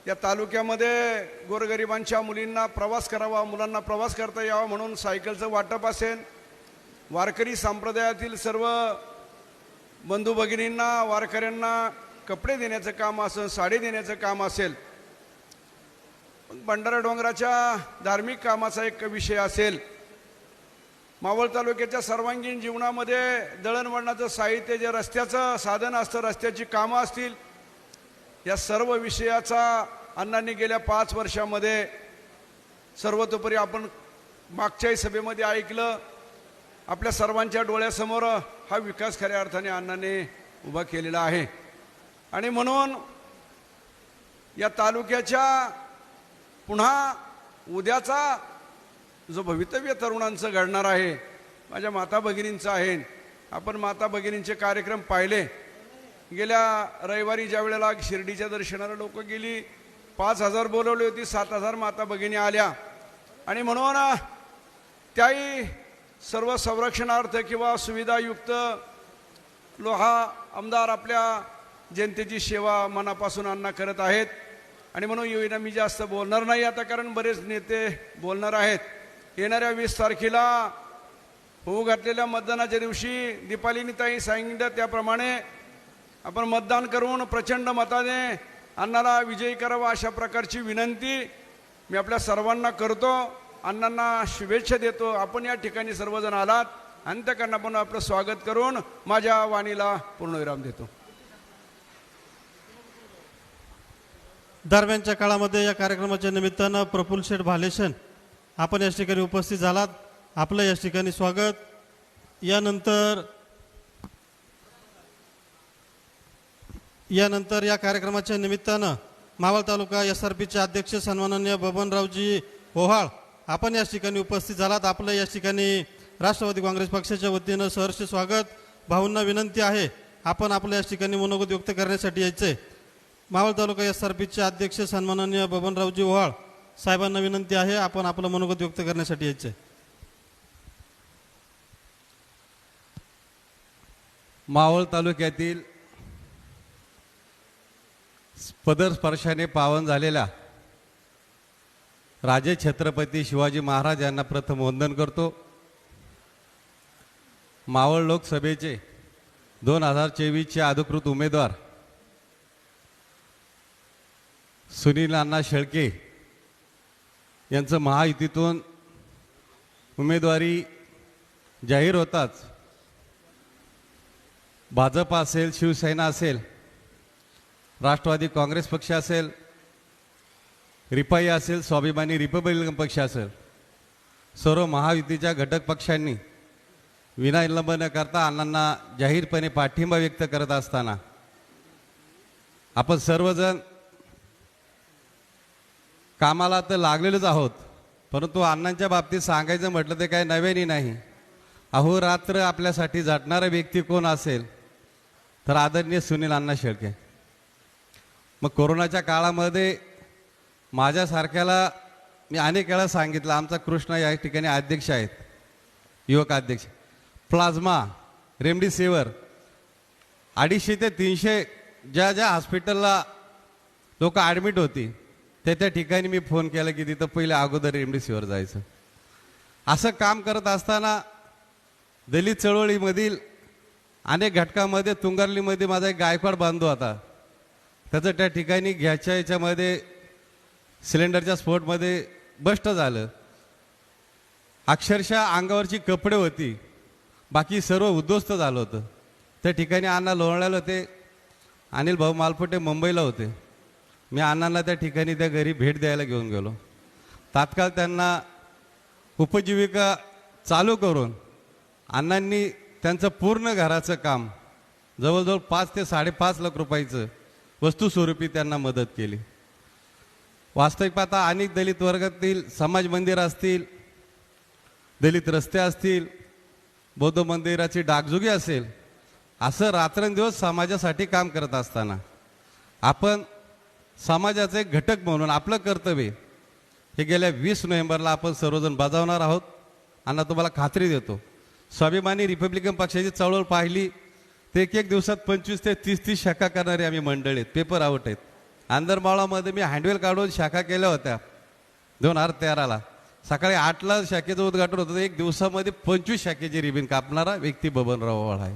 या तालुक्यामध्ये गोरगरिबांच्या मुलांना प्रवास करता यावा म्हणून सायकलचं वाटप असेल, वारकरी संप्रदायातील सर्व बंधू भगिनींना, वारकऱ्यांना कपडे देण्याचं काम असेल, साडी देण्याचं काम असेल, भंडारा डोंगराच्या धार्मिक कामाचा एक विषय असेल, मावळ तालुक्याच्या सर्वांगीण जीवनामध्ये दळणवळणाचं साहित्य, जे रस्त्याचं साधन असतं, रस्त्याची कामं असतील, या सर्व विषयाचा अण्णांनी गेल्या 5 वर्षामध्ये सर्वतोपरी आपण मागच्याही सभेमध्ये ऐकलं. आपल्या सर्वांच्या डोळ्यासमोर हा विकास खऱ्या अर्थाने अण्णांनी उभा केलेला आहे. आणि म्हणून या तालुक्याच्या पुन्हा उद्याचा जो भवितव्य तरुणांचं घडणार आहे, माझ्या माता भगिनींचं आहे. आपण माता भगिनींचे कार्यक्रम पाहिले. गेल्या रविवारी ज्या वेळेला शिर्डीच्या दर्शनाला लोक गेली, 5000 बोलवली होती, 7000 माता भगिनी आल्या. आणि म्हणून त्याही सर्व संरक्षणार्थ किंवा सुविधायुक्त हा आमदार आपल्या जनतेची सेवा मनापासून अण्णा करत आहेत. आणि म्हणून योजना मी जास्त बोलणार नाही आता, कारण बरेच नेते बोलणार आहेत. येणाऱ्या 20 तारखेला होऊ घातलेल्या मतदानाच्या दिवशी दीपालीनी ताई सांगितलं त्याप्रमाणे आपण मतदान करून प्रचंड मताने अण्णाला विजयी करावा अशा प्रकारची विनंती मी आपल्या सर्वांना करतो. अण्णांना शुभेच्छा देतो. आपण या ठिकाणी सर्वजण आलात, अंतःकरणापासून आपलं स्वागत करून माझ्या वाणीला पूर्णविराम देतो. दरम्यानच्या काळामध्ये या कार्यक्रमाच्या निमित्तानं प्रफुल्ल शेठ भालेशन आपण या ठिकाणी उपस्थित झालात. आपलं या ठिकाणी स्वागत. यानंतर या कार्यक्रमाच्या निमित्तानं मावळ तालुका SRPचे अध्यक्ष सन्माननीय बबनरावजी ओहाळ आपण या ठिकाणी उपस्थित झालात. आपलं या ठिकाणी राष्ट्रवादी काँग्रेस पक्षाच्या वतीनं सहर्ष स्वागत. भाऊंना विनंती आहे आपण आपल्या या ठिकाणी मनोगत व्यक्त करण्यासाठी यायचे. मावळ तालुका SRPचे अध्यक्ष सन्माननीय बबनरावजी ओहाळ साहेबांना विनंती आहे आपण आपलं मनोगत व्यक्त करण्यासाठी यायचे. मावळ तालुक्यातील पदर स्पर्शाने पावन झालेल्या राजे छत्रपती शिवाजी महाराज यांना प्रथम वंदन करतो. मावळ लोकसभेचे 2024चे अधिकृत उमेदवार सुनील अण्णा शेळके यांचं महायुतीतून उमेदवारी जाहीर होताच भाजप असेल, शिवसेना असेल, राष्ट्रवादी काँग्रेस पक्ष असेल, रिपाई असेल, स्वाभिमानी रिपब्लिकन पक्ष असेल, सर्व महायुतीच्या घटक पक्षांनी विनाविलंब न करता अण्णांना जाहीरपणे पाठिंबा व्यक्त करत असताना आपण सर्वजण कामाला तर लागलेलोच आहोत, परंतु अण्णांच्या बाबतीत सांगायचं म्हटलं ते काही नव्याने नाही. अहोरात्र आपल्यासाठी झटणारा व्यक्ती कोण असेल तर आदरणीय सुनील अण्णा शेळके. मग कोरोनाच्या काळामध्ये माझ्यासारख्याला मी अनेक वेळा सांगितलं, आमचा कृष्णा या ठिकाणी अध्यक्ष आहेत, युवक अध्यक्ष, प्लाझ्मा, रेमडेसिवीर 250 ते 300 ज्या हॉस्पिटलला लोक ॲडमिट होती त्या ठिकाणी मी फोन केला की तिथं पहिले अगोदर रेमडेसिवीर जायचं. असं काम करत असताना दलित चळवळीमधील अनेक घटकामध्ये तुंगारलीमध्ये माझा एक गायकवाड बांधव होता, त्याचं त्या ठिकाणी घ्यायच्या याच्यामध्ये सिलेंडरच्या स्फोटमध्ये बस्ट झालं. अक्षरशः अंगावरची कपडे होती, बाकी सर्व उद्ध्वस्त झालं होतं. त्या ठिकाणी अण्णा लोणावळ्याला होते, अनिल भाऊ मालपुटे मुंबईला होते. मी अण्णांना त्या ठिकाणी त्या घरी भेट द्यायला घेऊन गेलो. तात्काळ त्यांना उपजीविका चालू करून अण्णांनी त्यांचं पूर्ण घराचं काम जवळजवळ 5 ते 5.5 लाख रुपयाचं वस्तू स्वरूपी त्यांना मदत केली. वास्तविक पाहता अनेक दलित वर्गातील समाज मंदिर असतील, दलित रस्ते असतील, बौद्ध मंदिराची डागजुगी असेल, असं रात्रंदिवस समाजासाठी काम करत असताना आपण समाजाचे एक घटक म्हणून आपलं कर्तव्य हे गेल्या 20 नोव्हेंबरला आपण सर्वजण बजावणार आहोत. आणि तुम्हाला खात्री देतो, स्वाभिमानी रिपब्लिकन पक्षाची चळवळ पाहिली ते एक दिवसात 25 ते 30 शाखा करणारे आम्ही मंडळी आहेत, पेपर आउट आहेत. आंदरमाळामध्ये मी हँडवेल काढून शाखा केल्या होत्या 2013ला. सकाळी 8ला शाखेचं उद्घाटन होतं, एक दिवसामध्ये 25 शाखेची रिबीन कापणारा व्यक्ती बबनराव ओहाळ आहे.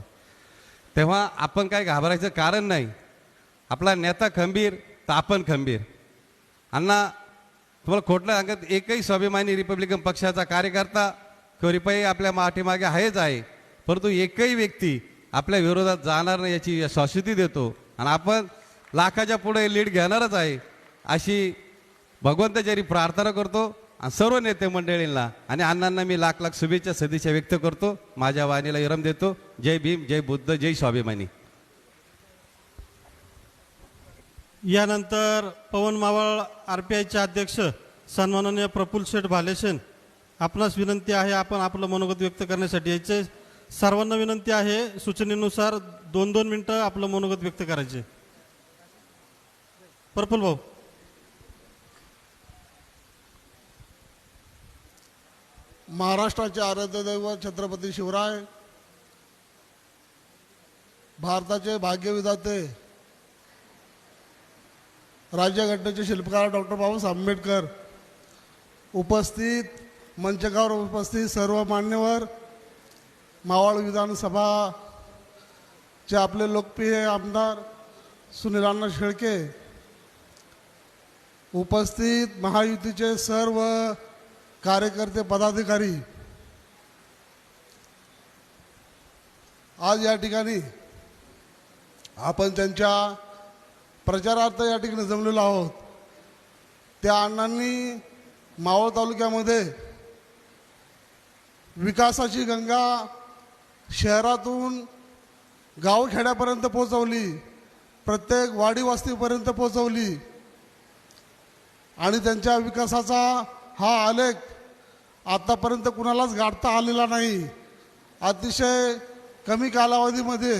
तेव्हा आपण काय घाबरायचं कारण नाही. आपला नेता खंबीर तर आपण खंबीर. अण्णा तुम्हाला खोटं सांगत, एकही स्वाभिमानी रिपब्लिकन पक्षाचा कार्यकर्ता किंवा रिपाई आपल्या पाठीमागे आहेच आहे, परंतु एकही व्यक्ती आपल्या विरोधात जाणार नाही याची शाश्वती देतो. आणि आपण लाखाच्या पुढे लीड घेणारच आहे अशी भगवंताच्यारी प्रार्थना करतो. आणि सर्व नेते मंडळींना आणि अण्णांना मी लाख लाख शुभेच्छा सदिच्छा व्यक्त करतो. माझ्या वाणीला विराम देतो. जय भीम, जय बुद्ध, जय स्वाभिमानी. यानंतर पवन मावळ RPIचे अध्यक्ष सन्माननीय प्रफुल्ल शेठ भालेशन आपणास विनंती आहे आपण आपलं मनोगत व्यक्त करण्यासाठी यायचे. सर्वांना विनंती आहे सूचनेनुसार 2-2 मिनिटं आपलं मनोगत व्यक्त करायचे. प्रफुल्ल भाऊ. महाराष्ट्राचे आराध्य दैवत छत्रपती शिवराय, भारताचे भाग्यविधाते, राज्यघटनेचे शिल्पकार डॉक्टर बाबासाहेब आंबेडकर, उपस्थित मंचकावर उपस्थित सर्व मान्यवर, मावळ विधानसभाचे आपले लोकप्रिय आमदार सुनील अण्णा शेळके, उपस्थित महायुतीचे सर्व कार्यकर्ते पदाधिकारी, आज या ठिकाणी आपण त्यांच्या प्रचारार्थ या ठिकाणी जमलेलो आहोत. त्या अण्णांनी मावळ तालुक्यामध्ये विकासाची गंगा शहरातून गावखेड्यापर्यंत पोहोचवली, प्रत्येक वाडी वस्तीपर्यंत पोहोचवली आणि त्यांच्या विकासाचा हा आलेख आतापर्यंत कुणालाच गाठता आलेला नाही. अतिशय कमी कालावधीमध्ये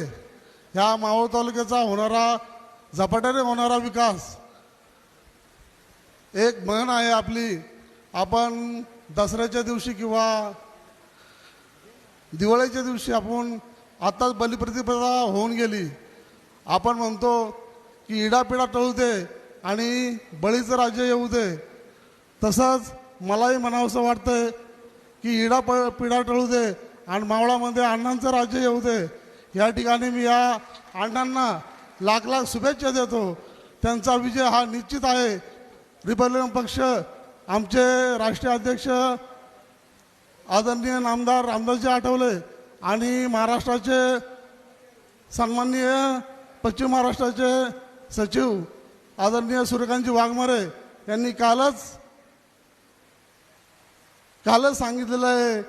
ह्या मावळ तालुक्याचा होणारा झपाट्याने होणारा विकास. एक म्हण आहे आपली, आपण दसऱ्याच्या दिवशी किंवा दिवाळीच्या दिवशी आपण आत्ताच बलिप्रतिपदा होऊन गेली. आपण म्हणतो की इडापिडा टळू दे आणि बळीचं राज्य येऊ दे. तसंच मलाही म्हणावंसं वाटतंय की पिढा टळू दे आणि मावळामध्ये अण्णांचं राज्य येऊ दे. या ठिकाणी मी या अण्णांना लाख लाख शुभेच्छा देतो. त्यांचा विजय हा निश्चित आहे. रिपब्लिकन पक्ष, आमचे राष्ट्रीय अध्यक्ष आदरणीय नामदार रामदासजी आठवले आणि महाराष्ट्राचे सन्माननीय पश्चिम महाराष्ट्राचे सचिव आदरणीय सूर्यकांतजी वाघमारे यांनी कालच सांगितलेलं आहे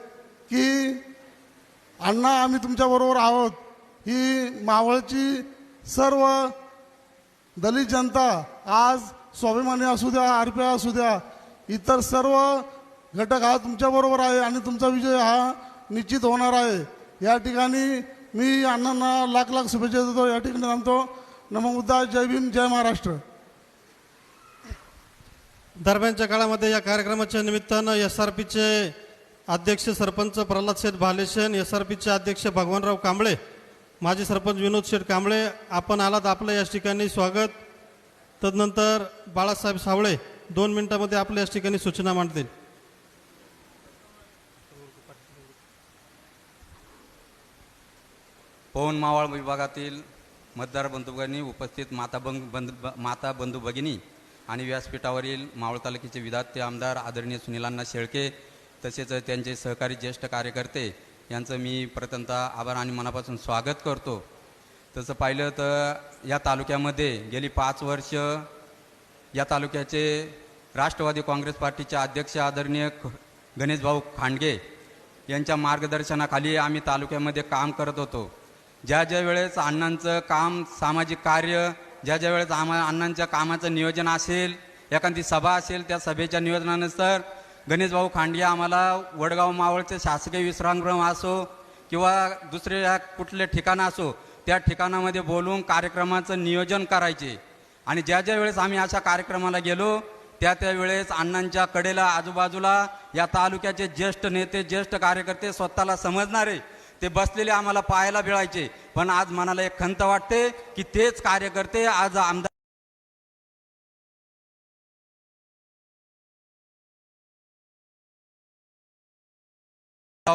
की अण्णा आम्ही तुमच्याबरोबर आहोत. ही मावळची सर्व दलित जनता आज स्वाभिमानी असू द्या, आरपीआय असू द्या, इतर सर्व घटक हा तुमच्याबरोबर आहे आणि तुमचा विजय हा निश्चित होणार आहे. या ठिकाणी मी अण्णांना लाख लाख शुभेच्छा देतो. या ठिकाणी सांगतो नमो बुद्धाय, जय भीम, जय महाराष्ट्र. दरम्यानच्या काळामध्ये या कार्यक्रमाच्या निमित्तानं SRPचे अध्यक्ष सरपंच प्रल्हाद शेठ भालेशेन, SRPचे अध्यक्ष भगवानराव कांबळे, माजी सरपंच विनोद शेठ कांबळे, आपण आलात, आपलं या ठिकाणी स्वागत. तदनंतर बाळासाहेब सावळे 2 मिनिटांमध्ये आपल्या या ठिकाणी सूचना मांडतील. पवन मावळ विभागातील मतदार बंधूभगिनी, उपस्थित माता बंधू भगिनी आणि व्यासपीठावरील मावळ तालुक्याचे विधाते आमदार आदरणीय सुनीलांना शेळके, तसेच त्यांचे सहकारी ज्येष्ठ कार्यकर्ते यांचं मी प्रथमतः आभार आणि मनापासून स्वागत करतो. तसं पाहिलं तर या तालुक्यामध्ये गेली 5 वर्ष या तालुक्याचे राष्ट्रवादी काँग्रेस पार्टीचे अध्यक्ष आदरणीय गणेशभाऊ खांडगे यांच्या मार्गदर्शनाखाली आम्ही तालुक्यामध्ये काम करत होतो. ज्या वेळेस अण्णांचं काम, सामाजिक कार्य, ज्या वेळेस अण्णांच्या कामाचं नियोजन असेल, एखादी सभा असेल, त्या सभेच्या नियोजनानुसार गणेशभाऊ खांडगे आम्हाला वडगाव मावळचे शासकीय विश्रामगृह असो किंवा दुसऱ्या कुठले ठिकाणं असो, त्या ठिकाणामध्ये बोलून कार्यक्रमाचं नियोजन करायचे. आणि ज्या वेळेस आम्ही अशा कार्यक्रमाला गेलो त्या वेळेस अण्णांच्या कडेला आजूबाजूला या तालुक्याचे ज्येष्ठ नेते, ज्येष्ठ कार्यकर्ते, स्वतःला समजणारे ते बसलेले आम्हाला पाहायला मिळायचे. पण आज मनाला एक खंत वाटते की तेच कार्यकर्ते आज आमदार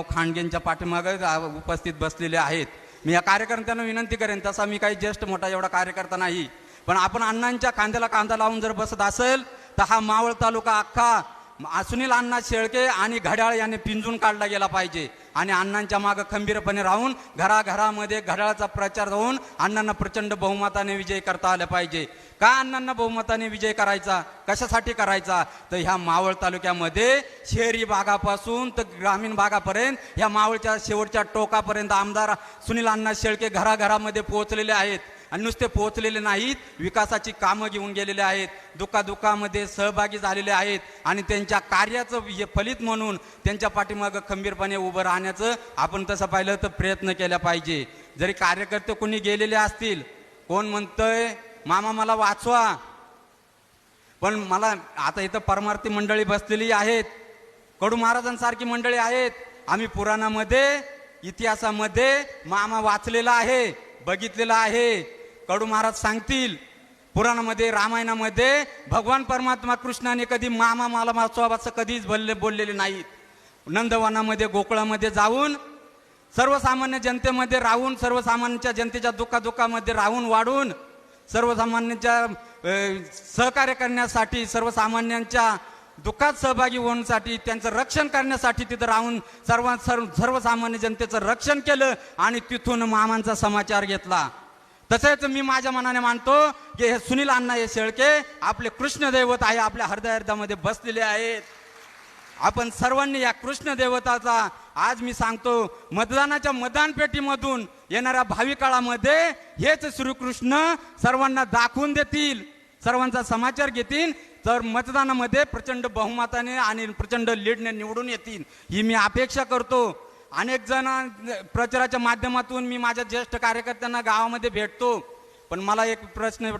खांडगेंच्या पाठीमागे उपस्थित बसलेले आहेत. मी या कार्यकर्त्यांना विनंती करेन, तसा मी काही ज्येष्ठ मोठा एवढा कार्यकर्ता नाही, पण आपण अण्णांच्या खांद्याला कांदा लावून जर बसत असेल तर हा मावळ तालुका अख्खा सुनील अण्णा शेळके आणि घड्याळ यांनी पिंजून काढला गेला पाहिजे. आणि अण्णांच्या मागं खंबीरपणे राहून घराघरामध्ये घड्याळाचा प्रचार होऊन अण्णांना प्रचंड बहुमताने विजय करता आला पाहिजे. का अण्णांना बहुमताने विजय करायचा, कशासाठी करायचा, तर ह्या मावळ तालुक्यामध्ये शहरी भागापासून तर ग्रामीण भागापर्यंत, ह्या मावळच्या शेवटच्या टोकापर्यंत आमदार सुनील अण्णा शेळके घराघरामध्ये पोहोचलेले आहेत. आणि नुसते पोहोचलेले नाहीत, विकासाची कामं घेऊन गेलेले आहेत, दुःखामध्ये सहभागी झालेले आहेत. आणि त्यांच्या कार्याचं फलित म्हणून त्यांच्या पाठीमागं खंबीरपणे उभं राहण्याचं आपण तसं पाहिलं तर प्रयत्न केला पाहिजे. जरी कार्यकर्ते कोणी गेलेले असतील, कोण म्हणतंय मामा मला वाचवा, पण मला आता इथं परमार्थी मंडळी बसलेली आहेत, कडू महाराजांसारखी मंडळी आहेत. आम्ही पुराणामध्ये, इतिहासामध्ये मामा वाचलेला आहे, बघितलेला आहे. कडू महाराज सांगतील पुराणामध्ये, रामायणामध्ये भगवान परमात्मा कृष्णाने कधी मामा मला वाचवा असं कधीच बोललेले नाहीत. नंदवनामध्ये, गोकुळामध्ये जाऊन सर्वसामान्य जनतेमध्ये राहून, सर्वसामान्यांच्या जनतेच्या दुःखामध्ये राहून वाढून, सर्वसामान्यांच्या सहकार्य करण्यासाठी, सर्वसामान्यांच्या दुःखात सहभागी होण्यासाठी, त्यांचं रक्षण करण्यासाठी तिथं राहून सर्वसामान्य जनतेचं रक्षण केलं आणि तिथून मामांचा समाचार घेतला. तसेच मी माझ्या मनाने मानतो की हे सुनील अण्णा हे शेळके आपले कृष्ण दैवत आहे, आपल्या हृदयामध्ये बसलेले आहेत. आपण सर्वांनी या कृष्ण देवताचा आज मी सांगतो मतदानाच्या मतदानपेटीमधून येणाऱ्या भावी काळामध्ये हेच श्रीकृष्ण सर्वांना दाखवून देतील, सर्वांचा समाचार घेतील, तर मतदानामध्ये प्रचंड बहुमताने आणि प्रचंड लीडने निवडून येतील ही मी अपेक्षा करतो. अनेक जण प्रचाराच्या माध्यमातून मी माझ्या ज्येष्ठ कार्यकर्त्यांना गावामध्ये भेटतो, पण मला एक प्रश्न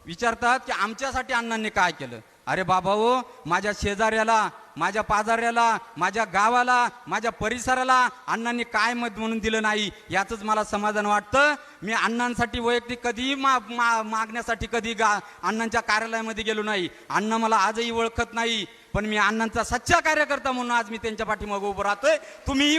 विचारतात की आमच्यासाठी अण्णांनी काय केलं. अरे बाबा हो, माझ्या शेजाऱ्याला, माझ्या पाजाऱ्याला, माझ्या गावाला, माझ्या परिसराला अण्णांनी काय मत म्हणून दिलं नाही याचंच मला समाधान वाटतं. मी अण्णांसाठी वैयक्तिक कधीही मागण्यासाठी कधी अण्णांच्या कार्यालयामध्ये गेलो नाही. अण्णा मला आजही ओळखत नाही, पण मी अण्णांचा सच्चा कार्यकर्ता म्हणून आज मी त्यांच्या पाठीमागे उभं राहतोय. तुम्हीही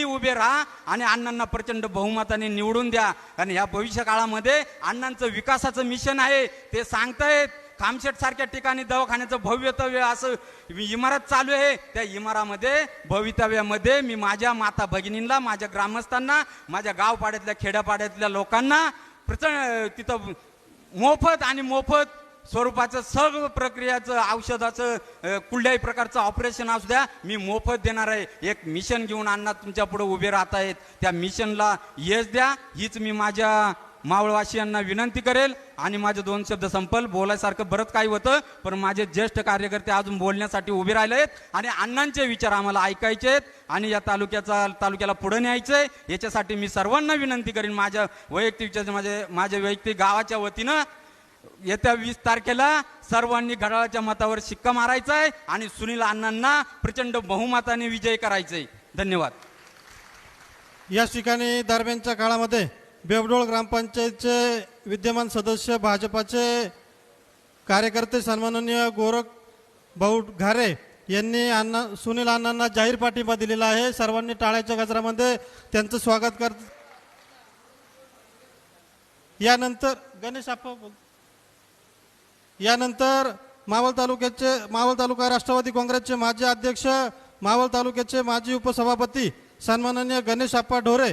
उभे राहा आणि अण्णांना प्रचंड बहुमताने निवडून द्या. कारण या भविष्य काळामध्ये अण्णांचं विकासाचं मिशन आहे ते सांगतायत. खामशेट सारख्या ठिकाणी दवाखान्याचं भव्यतव्य असं इमारत चालू आहे. त्या इमारामध्ये भवितव्यामध्ये मी माझ्या माता भगिनींना, माझ्या ग्रामस्थांना, माझ्या गावपाड्यातल्या खेड्यापाड्यातल्या लोकांना तिथं मोफत स्वरूपाचं सर्व प्रक्रियाचं, औषधाचं, कुठल्याही प्रकारचं ऑपरेशन असू द्या, मी मोफत देणार आहे. एक मिशन घेऊन अण्णा तुमच्या पुढे उभे राहत आहेत. त्या मिशनला यश द्या हीच मी माझ्या मावळवासियांना विनंती करेल. आणि माझे 2 शब्द संपल. बोलायसारखं बरंच काही होतं, पण माझे ज्येष्ठ कार्यकर्ते अजून बोलण्यासाठी उभे राहिले आहेत आणि अण्णांचे विचार आम्हाला ऐकायचे आहेत आणि या तालुक्याला पुढे न्यायचंय. याच्यासाठी मी सर्वांना विनंती करेन. माझ्या वैयक्तिक गावाच्या वतीनं येत्या 20 तारखेला सर्वांनी घड्याळाच्या मतावर शिक्का मारायचा आहे आणि सुनील अण्णांना प्रचंड बहुमताने विजय करायचंय. धन्यवाद. या ठिकाणी दरम्यानच्या काळामध्ये बेवडोळ ग्रामपंचायतचे विद्यमान सदस्य, भाजपाचे कार्यकर्ते सन्माननीय गोरख भाऊ घारे यांनी सुनील अण्णांना जाहीर पाठिंबा दिलेला आहे. सर्वांनी टाळ्याच्या गजरामध्ये त्यांचं स्वागत करत. यानंतर मावळ तालुका राष्ट्रवादी काँग्रेसचे माजी अध्यक्ष, मावळ तालुक्याचे माजी उपसभापती सन्माननीय गणेश आप्पा ढोरे,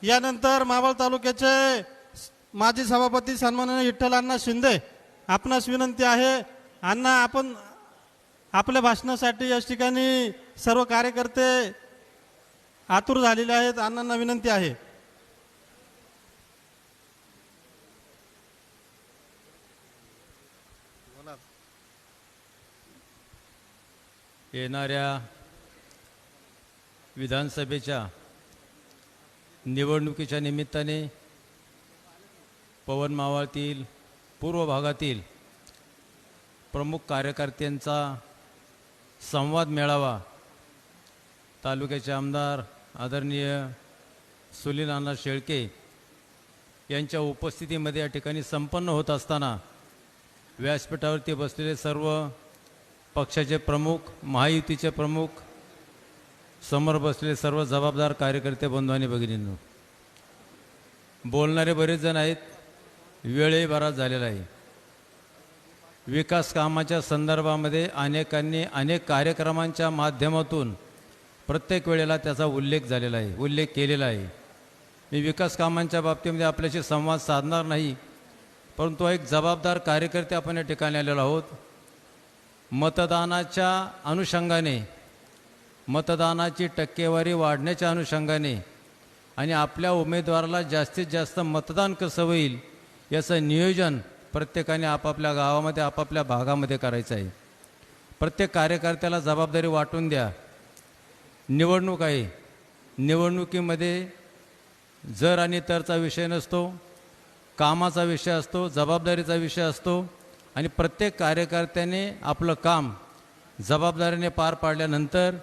यानंतर मावळ तालुक्याचे माजी सभापती सन्माननीय विठ्ठल अण्णा शिंदे. आपणास विनंती आहे अण्णा, आपण आपल्या भाषणासाठी या ठिकाणी सर्व कार्यकर्ते आतुर झालेले आहेत. अण्णांना विनंती आहे. येणाऱ्या विधानसभेच्या निवडणुकीच्या निमित्ताने पवन मावळतील पूर्व भागातील प्रमुख कार्यकर्त्यांचा संवाद मेळावा तालुक्याचे आमदार आदरणीय सुनील अण्णा शेळके यांच्या उपस्थितीमध्ये या ठिकाणी संपन्न होत असताना व्यासपीठावरती बसलेले सर्व पक्षाचे प्रमुख, महायुतीचे प्रमुख, समोर बसलेले सर्व जबाबदार कार्यकर्ते बंधू आणि भगिनींनो, बोलणारे बरेच जण आहेत, वेळही बराच झालेला आहे. विकास कामाच्या संदर्भामध्ये अनेकांनी अनेक कार्यक्रमांच्या माध्यमातून प्रत्येक वेळेला त्याचा उल्लेख केलेला आहे. मी विकास कामांच्या बाबतीमध्ये आपल्याशी संवाद साधणार नाही, परंतु एक जबाबदार कार्यकर्ते आपण या ठिकाणी आलेलो आहोत. मतदानाच्या अनुषंगाने, मतदानाची टक्केवारी वाढण्याच्या अनुषंगाने आणि आपल्या उमेदवाराला जास्तीत जास्त मतदान कसं होईल याचं नियोजन प्रत्येकाने आपापल्या गावामध्ये, आपापल्या भागामध्ये करायचं आहे. प्रत्येक कार्यकर्त्याला जबाबदारी वाटून द्या. निवडणूक आहे, निवडणुकीमध्ये जर आणि तरचा विषय नसतो, कामाचा विषय असतो, जबाबदारीचा विषय असतो आणि प्रत्येक कार्यकर्त्याने आपलं काम जबाबदारीने पार पाडल्यानंतर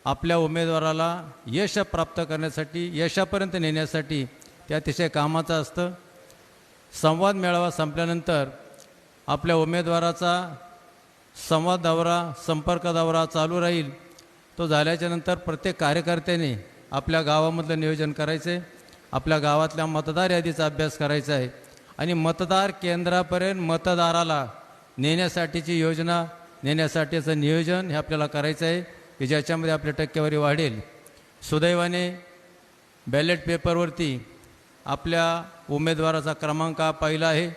आपल्या उमेदवाराला यश प्राप्त करण्यासाठी, यशापर्यंत नेण्यासाठी ते अतिशय कामाचं असतं. संवाद मेळावा संपल्यानंतर आपल्या उमेदवाराचा संवाद दौरा, संपर्क दौरा चालू राहील. तो तो झाल्याच्या नंतर प्रत्येक कार्यकर्त्याने आपल्या गावामधलं नियोजन करायचं आहे, आपल्या गावातल्या मतदार यादीचा अभ्यास करायचा आहे आणि मतदार केंद्रापर्यंत मतदाराला नेण्यासाठीची योजना, नेण्यासाठीचं नियोजन हे आपल्याला करायचं आहे की ज्याच्यामध्ये आपली टक्केवारी वाढेल. सुदैवाने बॅलेट पेपरवरती आपल्या उमेदवाराचा क्रमांक हा पहिला आहे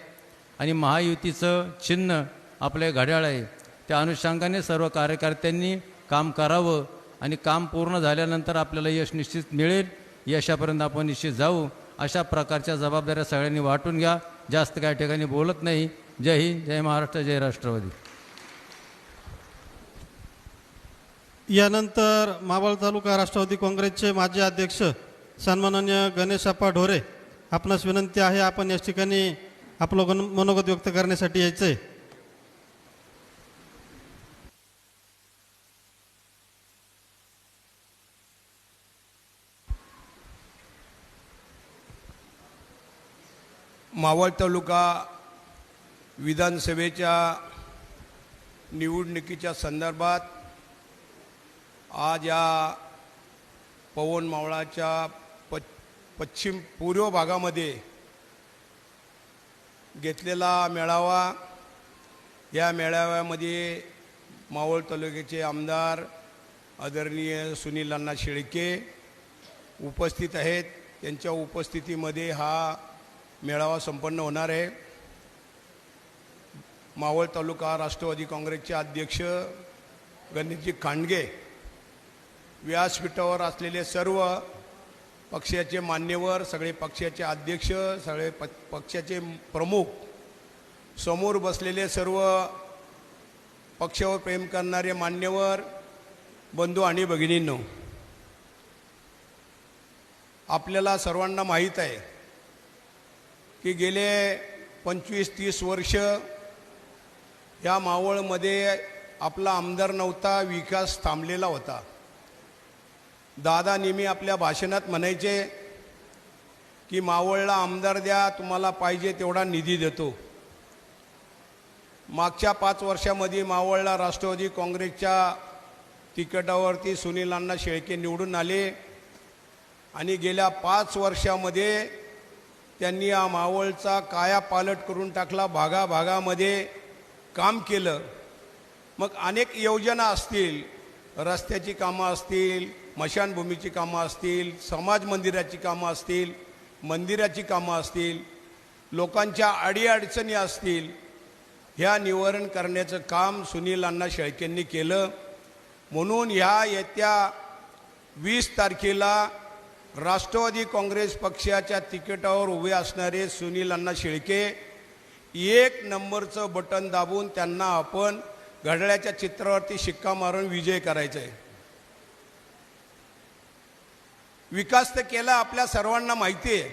आणि महायुतीचं चिन्ह आपले घड्याळ आहे. त्या अनुषंगाने सर्व कार्यकर्त्यांनी काम करावं आणि काम पूर्ण झाल्यानंतर आपल्याला यश निश्चित मिळेल. यशापर्यंत आपण निश्चित जाऊ. अशा प्रकारच्या जबाबदाऱ्या सगळ्यांनी वाटून घ्या. जास्त काही ठिकाणी बोलत नाही. जय हिंद, जय महाराष्ट्र, जय राष्ट्रवादी. यानंतर मावळ तालुका राष्ट्रवादी काँग्रेसचे माजी अध्यक्ष सन्माननीय गणेशप्पा ढोरे, आपणास विनंती आहे आपण या ठिकाणी आपलं मनोगत व्यक्त करण्यासाठी यायचं आहे. मावळ तालुका विधानसभेच्या निवडणुकीच्या संदर्भात आज या पवन मावळाच्या पश्चिम पूर्व भागामध्ये घेतलेला मेळावा, या मेळाव्यामध्ये मावळ तालुक्याचे आमदार आदरणीय सुनील अण्णा शेळके उपस्थित आहेत. त्यांच्या उपस्थितीमध्ये हा मेळावा संपन्न होणार आहे. मावळ तालुका राष्ट्रवादी काँग्रेसचे अध्यक्ष गणेशजी खांडगे, व्यासपीठावर असलेले सर्व पक्षाचे मान्यवर, सगळे पक्षाचे अध्यक्ष, सगळे पक्षाचे प्रमुख, समोर बसलेले सर्व पक्षावर प्रेम करणारे मान्यवर, बंधू आणि भगिनींनो, आपल्याला सर्वांना माहीत आहे की गेले 25-30 वर्ष या मावळमध्ये आपला आमदार नव्हता, विकास थांबलेला होता. दादा नेहमी आपल्या भाषणात म्हणायचे की मावळला आमदार द्या, तुम्हाला पाहिजे तेवढा निधी देतो. मागच्या 5 वर्षामध्ये मावळला राष्ट्रवादी काँग्रेसच्या तिकिटावरती सुनील अण्णा शेळके निवडून आले आणि गेल्या 5 वर्षामध्ये त्यांनी या मावळचा कायापालट करून टाकला. भागाभागामध्ये काम केलं. मग अनेक योजना असतील, रस्त्याची कामं असतील, स्मशानभूमीची कामं असतील, समाज मंदिराची कामं असतील, मंदिराची कामं असतील, लोकांच्या अडीअडचणी असतील, ह्या निवारण करण्याचं काम सुनील अण्णा शेळकेंनी केलं. म्हणून ह्या येत्या 20 तारखेला राष्ट्रवादी काँग्रेस पक्षाच्या तिकिटावर उभे असणारे सुनील अण्णा शेळके 1 नंबरचं बटन दाबून त्यांना आपण घड्याळाच्या चित्रावरती शिक्का मारून विजय करायचा आहे. विकास तर केला, आपल्या सर्वांना माहिती आहे.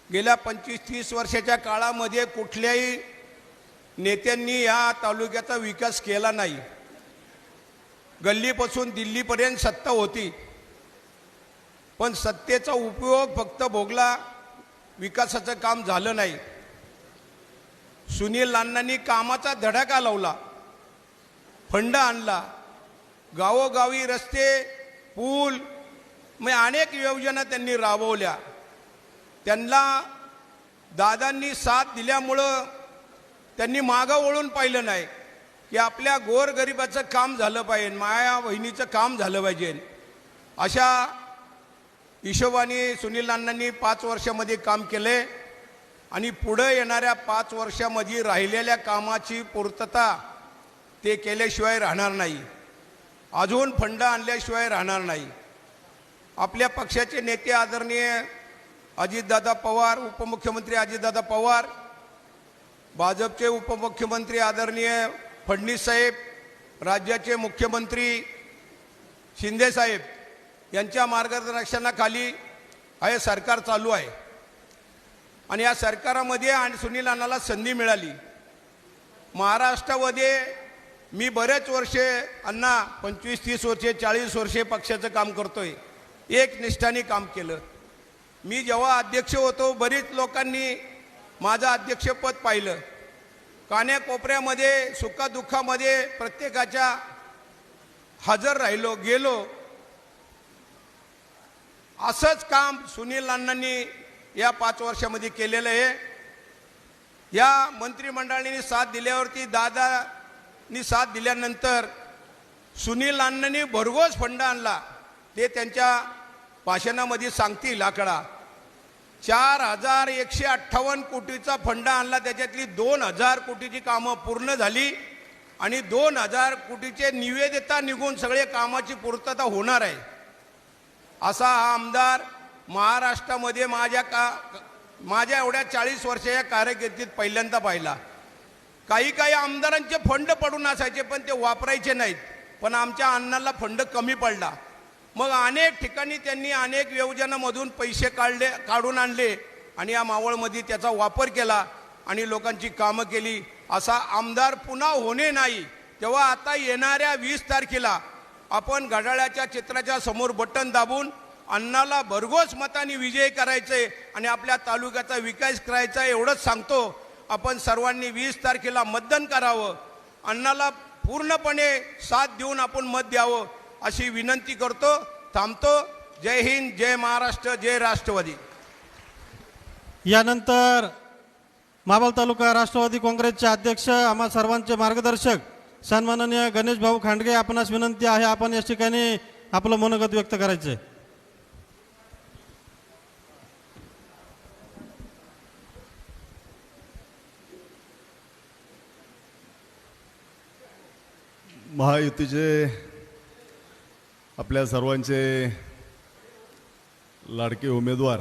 गेल्या 25-30 वर्षाच्या काळामध्ये कुठल्याही नेत्यांनी या तालुक्याचा विकास केला नाही. गल्लीपासून दिल्लीपर्यंत सत्ता होती, पण सत्तेचा उपयोग फक्त भोगला, विकासाचं काम झालं नाही. सुनील अण्णांनी कामाचा धडाका लावला, फंड आणला, गावोगावी रस्ते, पूल, मग अनेक योजना त्यांनी राबवल्या. त्यांना दादांनी साथ दिल्यामुळं त्यांनी मागं वळून पाहिलं नाही की आपल्या गोरगरिबाचं काम झालं पाहिजे, माया बहिणीचं काम झालं पाहिजे. अशा हिशोबाने सुनील अण्णांनी 5 वर्षामध्ये काम केले आणि पुढे येणाऱ्या 5 वर्षामध्ये राहिलेल्या कामाची पूर्तता ते केल्याशिवाय राहणार नाही. अजून फंड आणल्याशिवाय राहणार नाही. आपल्या पक्षाचे नेते आदरणीय अजितदादा पवार, उपमुख्यमंत्री अजितदादा पवार, भाजपचे उपमुख्यमंत्री आदरणीय फडणवीस साहेब, राज्याचे मुख्यमंत्री शिंदे साहेब यांच्या मार्गदर्शनाखाली हे सरकार चालू आहे. आणि या सरकारामध्ये आणि सुनील अण्णाला संधी मिळाली. महाराष्ट्रामध्ये मी बरेच वर्षे, अण्णा 25-30 वर्षे, 40 वर्षे पक्षाचं काम करतोय. एक निष्ठाने काम केलं. मी जेव्हा अध्यक्ष होतो बरीच लोकांनी माझं अध्यक्षपद पाहिलं. कान्याकोपऱ्यामध्ये सुखादुःखामध्ये प्रत्येकाच्या हजर राहिलो गेलो. असंच काम सुनील अण्णांनी या 5 वर्षामध्ये केलेलं आहे. या मंत्रिमंडळाने साथ दिल्यावरती दादानी साथ दिल्यानंतर सुनील अण्णांनी भरघोस फंड आणला. ते त्यांच्या भाषणामध्ये सांगतील आकडा. 4158 कोटीचा फंड आणला. त्याच्यातली 2000 कोटीची कामं पूर्ण झाली आणि 2000 कोटीचे निवेदिता निघून सगळे कामाची पूर्तता होणार आहे. असा हा आमदार महाराष्ट्रामध्ये माझ्या एवढ्या 40 वर्षाच्या कारकिर्दीत पहिल्यांदा पाहिला. काही आमदारांचे फंड पडून असायचे पण ते वापरायचे नाहीत. पण आमच्या अण्णांना फंड कमी पडला. मग अनेक ठिकाणी त्यांनी अनेक योजनांमधून पैसे काढून आणले आणि या मावळमध्ये त्याचा वापर केला आणि लोकांची कामं केली. असा आमदार पुन्हा होणे नाही. तेव्हा आता येणाऱ्या 20 तारखेला आपण घड्याळाच्या चित्राच्या समोर बटन दाबून अण्णाला भरघोस मताने विजयी करायचे आणि आपल्या तालुक्याचा विकास करायचा एवढंच सांगतो. आपण सर्वांनी 20 तारखेला मतदान करावं. अण्णाला पूर्णपणे साथ देऊन आपण मत द्यावं अशी विनंती करतो. थांबतो. जय हिंद, जय महाराष्ट्र, जय राष्ट्रवादी. यानंतर मावळ तालुका राष्ट्रवादी काँग्रेसचे अध्यक्ष आम्हा सर्वांचे मार्गदर्शक सन्माननीय गणेश भाऊ खांडगे आपणास विनंती आहे आपण या ठिकाणी आपलं मनोगत व्यक्त करायचे. महायुतीचे आपल्या सर्वांचे लाडके उमेदवार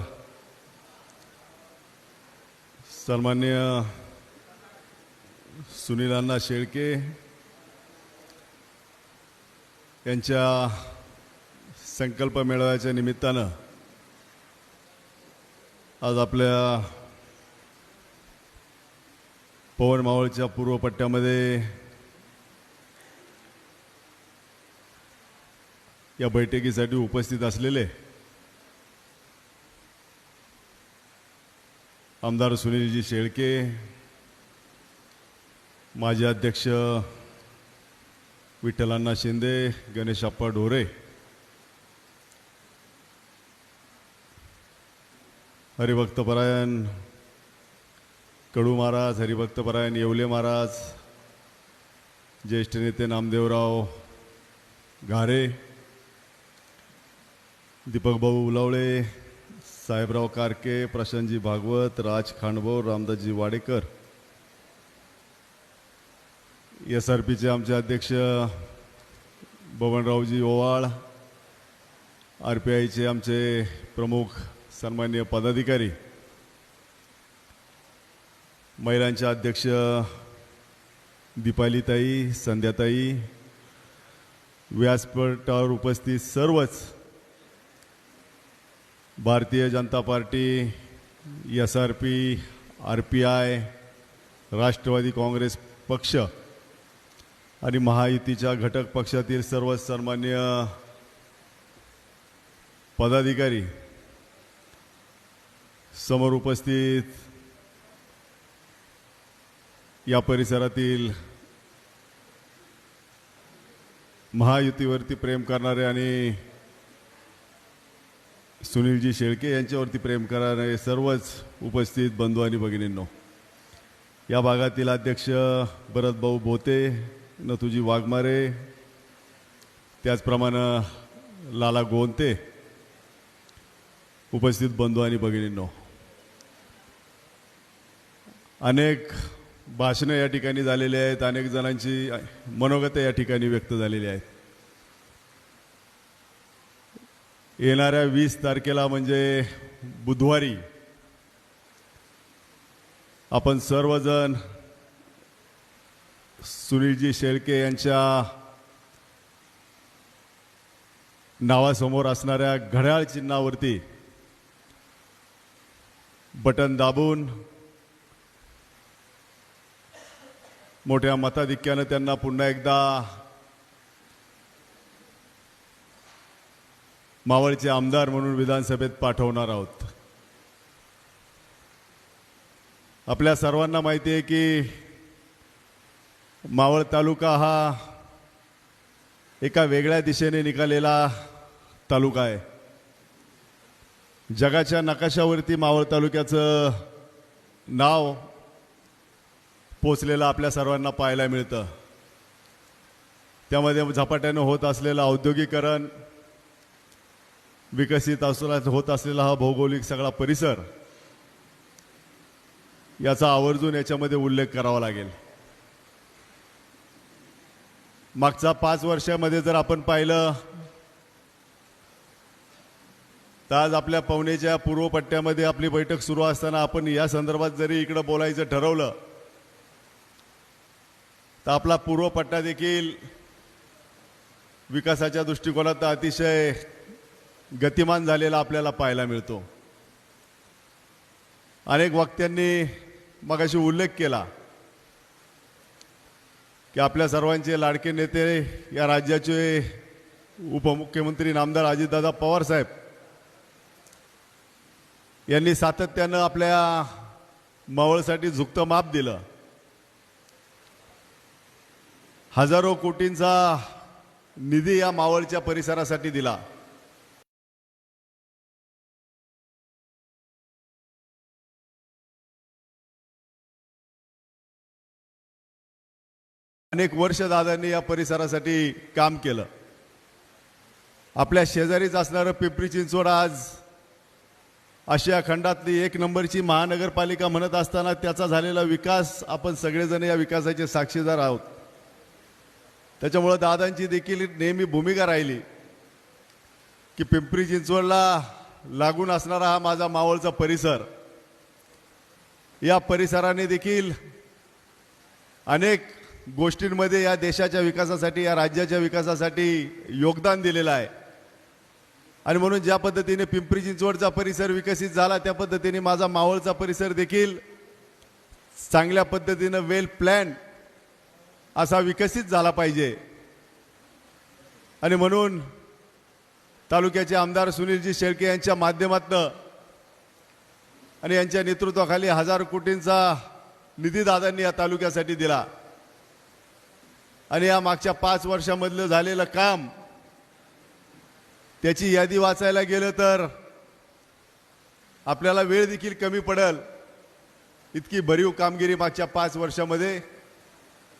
सन्माननीय सुनील अण्णा शेळके यांच्या संकल्प मेळाव्याच्या निमित्तानं आज आपल्या पवन मावळच्या पूर्व पट्ट्यामध्ये या बैठकीसाठी उपस्थित असलेले आमदार सुनीलजी शेळके, माजी अध्यक्ष विठ्ठलांना शिंदे, गणेशप्पा ढोरे, हरिभक्तपरायण कडू महाराज, हरिभक्तपरायण येवले महाराज, ज्येष्ठ नेते नामदेवराव घारे, दीपक भाऊ उलावळे, साहेबराव कारके, प्रशांतजी भागवत, राज खांडभाऊ, रामदासजी वाडेकर, SRPचे आमचे अध्यक्ष बबनरावजी ओवाळ, RPIचे आमचे प्रमुख सन्माननीय पदाधिकारी, महिलांचे अध्यक्ष दीपालीताई, संध्याताई, व्यासपीठावर उपस्थित सर्वच Bharatiya Janata Party, SRP, RPI, Rashtravadi Congress पक्ष आणि महायुतीच्या घटक पक्षातील सर्व सन्मान्य पदाधिकारी, समोर उपस्थित या परिसरातील महायुतीवरती प्रेम करणारे आणि सुनीलजी शेळके यांच्यावरती प्रेम करणारे सर्वच उपस्थित बंधू आणि भगिनींनो, या भागातील अध्यक्ष भरतभाऊ बोते, नथुजी वाघमारे, त्याचप्रमाणे लाला गोंते, उपस्थित बंधू आणि भगिनींनो, अनेक भाषणं या ठिकाणी झालेली आहेत, अनेक जणांची मनोगतं या ठिकाणी व्यक्त झालेली आहेत. येणाऱ्या 20 तारखेला म्हणजे बुधवारी आपण सर्वजण सुनीलजी शेळके यांच्या नावासमोर असणाऱ्या घड्याळ चिन्हावरती बटन दाबून मोठ्या मताधिक्यानं त्यांना पुन्हा एकदा मावळचे आमदार म्हणून विधानसभेत पाठवणार आहोत. आपल्या सर्वांना माहिती आहे की मावळ तालुका हा एका वेगळ्या दिशेने निघालेला तालुका आहे. जगाच्या नकाशावरती मावळ तालुक्याचं नाव पोचलेलं आपल्या सर्वांना पाहायला मिळतं. त्यामध्ये झपाट्यानं होत असलेलं औद्योगिकरण, विकसित होत असलेला हा भौगोलिक सगळा परिसर, याचा आवर्जून याच्यामध्ये उल्लेख करावा लागेल. मागच्या 5 वर्षामध्ये जर आपण पाहिलं तर आज आपल्या पवनेच्या पूर्व पट्ट्यामध्ये आपली बैठक सुरू असताना आपण या संदर्भात जरी इकडं बोलायचं ठरवलं तर आपला पूर्व पट्टा देखील विकासाच्या दृष्टिकोनात अतिशय गतिमान झालेला आपल्याला पाहायला मिळतो. अनेक वक्त्यांनी मगाशी उल्लेख केला की आपल्या सर्वांचे लाडके नेते या राज्याचे उपमुख्यमंत्री नामदार अजितदादा पवार साहेब यांनी सातत्यानं आपल्या मावळसाठी झुकतं माप दिलं. हजारो कोटींचा निधी या मावळच्या परिसरासाठी दिला. अनेक वर्ष दादांनी या परिसरासाठी काम केलं. आपल्या शेजारीच असणारं पिंपरी चिंचवड आज आशिया खंडातली 1 नंबरची महानगरपालिका म्हणत असताना त्याचा झालेला विकास आपण सगळेजण या विकासाचे साक्षीदार आहोत. त्याच्यामुळं दादांची देखील नेहमी भूमिका राहिली की पिंपरी चिंचवडला लागून असणारा हा माझा मावळचा परिसर, या परिसराने देखील अनेक गोष्टींमध्ये या देशाच्या विकासासाठी, या राज्याच्या विकासासाठी योगदान दिलेलं आहे. आणि म्हणून ज्या पद्धतीने पिंपरी चिंचवडचा परिसर विकसित झाला त्या पद्धतीने माझा मावळचा परिसर देखील चांगल्या पद्धतीनं वेल प्लॅन असा विकसित झाला पाहिजे. आणि म्हणून तालुक्याचे आमदार सुनीलजी शेळके यांच्या माध्यमातून आणि यांच्या नेतृत्वाखाली 1000 कोटींचा निधी दादांनी या तालुक्यासाठी दिला. आणि या मागच्या 5 वर्षामधलं झालेलं काम, त्याची यादी वाचायला गेलं तर आपल्याला वेळ देखील कमी पडेल. इतकी भरीव कामगिरी मागच्या 5 वर्षामध्ये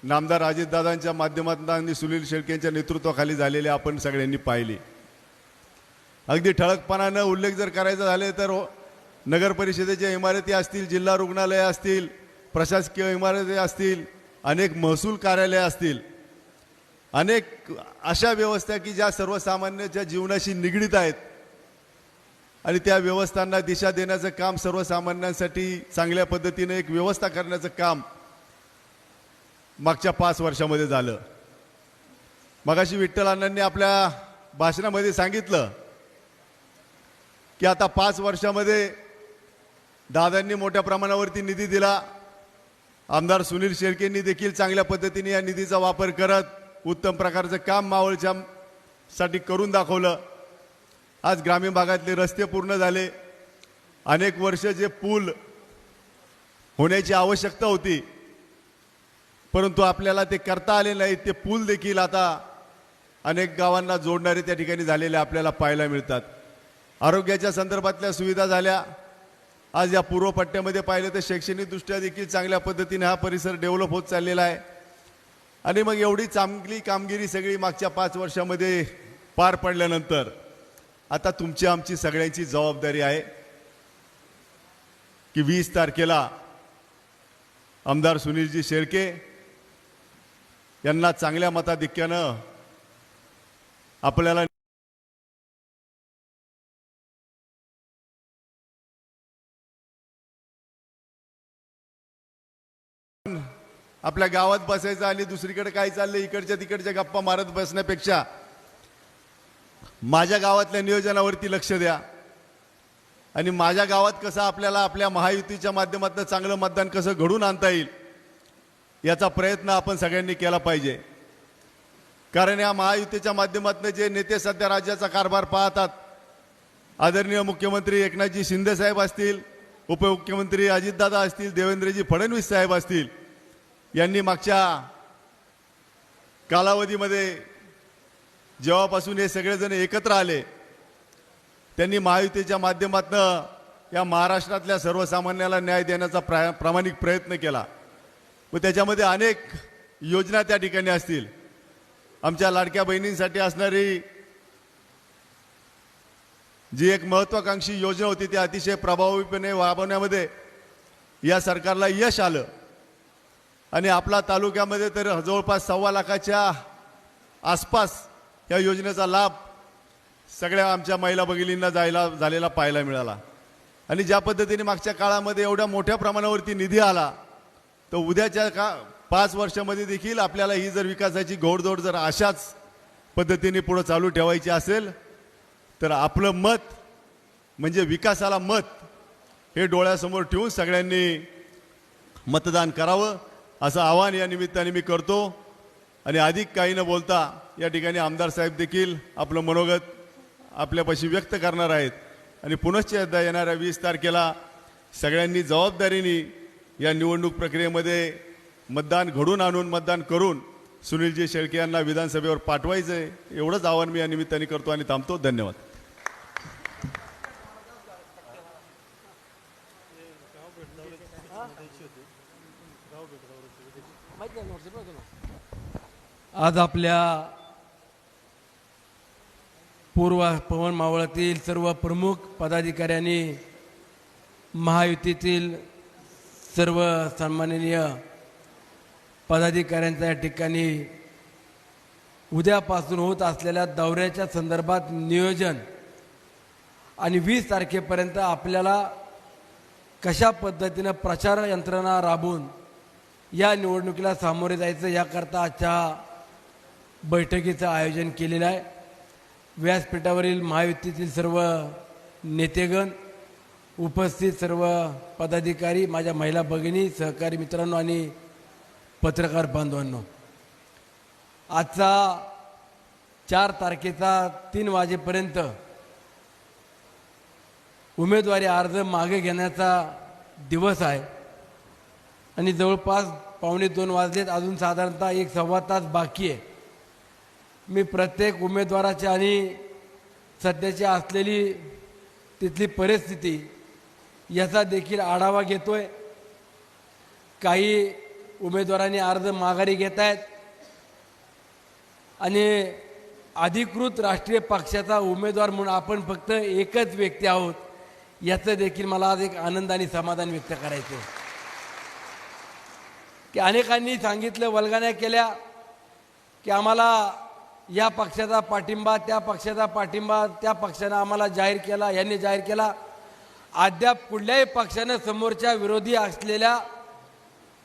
नामदार अजितदादांच्या माध्यमातून आणि सुनील शेळकेंच्या नेतृत्वाखाली झालेले आपण सगळ्यांनी पाहिली. अगदी ठळकपणानं उल्लेख जर करायचा झाले तर नगर परिषदेच्या इमारती असतील, जिल्हा रुग्णालय असतील, प्रशासकीय इमारती असतील, अनेक महसूल कार्यालय असतील, अनेक अशा व्यवस्था की ज्या सर्वसामान्यांच्या जीवनाशी निगडीत आहेत आणि त्या व्यवस्थांना दिशा देण्याचं काम, सर्वसामान्यांसाठी चांगल्या पद्धतीने एक व्यवस्था करण्याचं काम मागच्या 5 वर्षामध्ये झालं. मगाशी विठ्ठल अण्णांनी आपल्या भाषणामध्ये सांगितलं की आता 5 वर्षामध्ये दादांनी मोठ्या प्रमाणावरती निधी दिला. आमदार सुनील शेळकेंनी देखील चांगल्या पद्धतीने या निधीचा वापर करत उत्तम प्रकारचं काम मावळच्या साठी करून दाखवलं. आज ग्रामीण भागातले रस्ते पूर्ण झाले. अनेक वर्ष जे पूल होण्याची आवश्यकता होती परंतु आपल्याला ते करता आले नाही, ते पूल देखील आता अनेक गावांना जोडणारे त्या ठिकाणी झालेले आपल्याला पाहायला मिळतात. आरोग्याच्या संदर्भातल्या सुविधा झाल्या. आज या पूर्व पट्ट्यामध्ये पाहिलं तर शैक्षणिकदृष्ट्या देखील चांगल्या पद्धतीने हा परिसर डेव्हलप होत चाललेला आहे. आणि मग एवढी चांगली कामगिरी सगळी मागच्या 5 वर्षामध्ये पार पडल्यानंतर आता तुमची आमची सगळ्यांची जबाबदारी आहे की 20 तारखेला आमदार सुनीलजी शेळके यांना चांगल्या मताधिक्यानं आपल्याला आपल्या गावात बसायचं आणि दुसरीकडे काय चाललंय इकडच्या तिकडच्या गप्पा मारत बसण्यापेक्षा माझ्या गावातल्या नियोजनावरती लक्ष द्या आणि माझ्या गावात कसं आपल्याला आपल्या महायुतीच्या माध्यमातून चांगलं मतदान कसं घडून आणता येईल याचा प्रयत्न आपण सगळ्यांनी केला पाहिजे. कारण या महायुतीच्या माध्यमातून जे नेते सध्या राज्याचा कारभार पाहतात, आदरणीय मुख्यमंत्री एकनाथजी शिंदे साहेब असतील, उपमुख्यमंत्री अजितदादा असतील, देवेंद्रजी फडणवीस साहेब असतील, यांनी मागच्या कालावधीमध्ये जेव्हापासून हे सगळेजण एकत्र आले त्यांनी महायुतीच्या माध्यमातून या महाराष्ट्रातल्या सर्वसामान्याला न्याय देण्याचा प्रामाणिक प्रयत्न केला व त्याच्यामध्ये अनेक योजना त्या ठिकाणी असतील. आमच्या लाडक्या बहिणींसाठी असणारी जी एक महत्त्वाकांक्षी योजना होती ती अतिशय प्रभावीपणे राबवण्यामध्ये या सरकारला यश आलं आणि आपला तालुक्यामध्ये तर जवळपास 1.25 लाखाच्या आसपास या योजनेचा लाभ सगळ्या आमच्या महिला भगिनींना झालेला पाहायला मिळाला. आणि ज्या पद्धतीने मागच्या काळामध्ये एवढ्या मोठ्या प्रमाणावरती निधी आला तर उद्याच्या 5 वर्षामध्ये देखील आपल्याला ही जर विकासाची घोडदौड जर अशाच पद्धतीने पुढे चालू ठेवायची असेल तर आपलं मत म्हणजे विकासाला मत हे डोळ्यासमोर ठेवून सगळ्यांनी मतदान करावं असं आवाहन या निमित्ताने मी करतो. आणि अधिक काही न बोलता या ठिकाणी आमदार साहेब देखील आपलं मनोगत आपल्यापाशी व्यक्त करणार आहेत. आणि पुनश्च एकदा येणाऱ्या 20 तारखेला सगळ्यांनी जबाबदारीने या निवडणूक प्रक्रियेमध्ये मतदान घडून आणून मतदान करून सुनीलजी शेळके यांना विधानसभेवर पाठवायचं आहे एवढंच आवाहन मी या निमित्ताने करतो आणि थांबतो. धन्यवाद. आज आपल्या पूर्व पवन मावळातील सर्व प्रमुख पदाधिकाऱ्यांनी महायुतीतील सर्व सन्माननीय पदाधिकाऱ्यांच्या या ठिकाणी उद्यापासून होत असलेल्या दौऱ्याच्या संदर्भात नियोजन आणि 20 तारखेपर्यंत आपल्याला कशा पद्धतीनं प्रचार यंत्रणा राबवून या निवडणुकीला सामोरे जायचं याकरता आजच्या बैठकीचं आयोजन केलेलं आहे. व्यासपीठावरील महायुतीतील सर्व नेतेगण, उपस्थित सर्व पदाधिकारी, माझ्या महिला भगिनी, सहकारी मित्रांनो आणि पत्रकार बांधवांनो, आजचा 4 तारखेचा 3 वाजेपर्यंत उमेदवारी अर्ज मागे घेण्याचा दिवस आहे आणि जवळपास 1:45 वाजलेत. अजून साधारणतः 1-1.25 तास बाकी आहे. मी प्रत्येक उमेदवाराची आणि सध्याची असलेली तिथली परिस्थिती याचा देखील आढावा घेतोय. काही उमेदवारांनी अर्ज माघारी घेत आहेत आणि अधिकृत राष्ट्रीय पक्षाचा उमेदवार म्हणून आपण फक्त एकच व्यक्ती आहोत याचं देखील मला आज एक आनंद आणि समाधान व्यक्त करायचं आहे की अनेकांनी सांगितलं, वल्गण्या केल्या की आम्हाला या पक्षाचा पाठिंबा, त्या पक्षाचा पाठिंबा, त्या पक्षानं आम्हाला जाहीर केला, यांनी जाहीर केला. अद्याप कुठल्याही पक्षानं समोरच्या विरोधी असलेल्या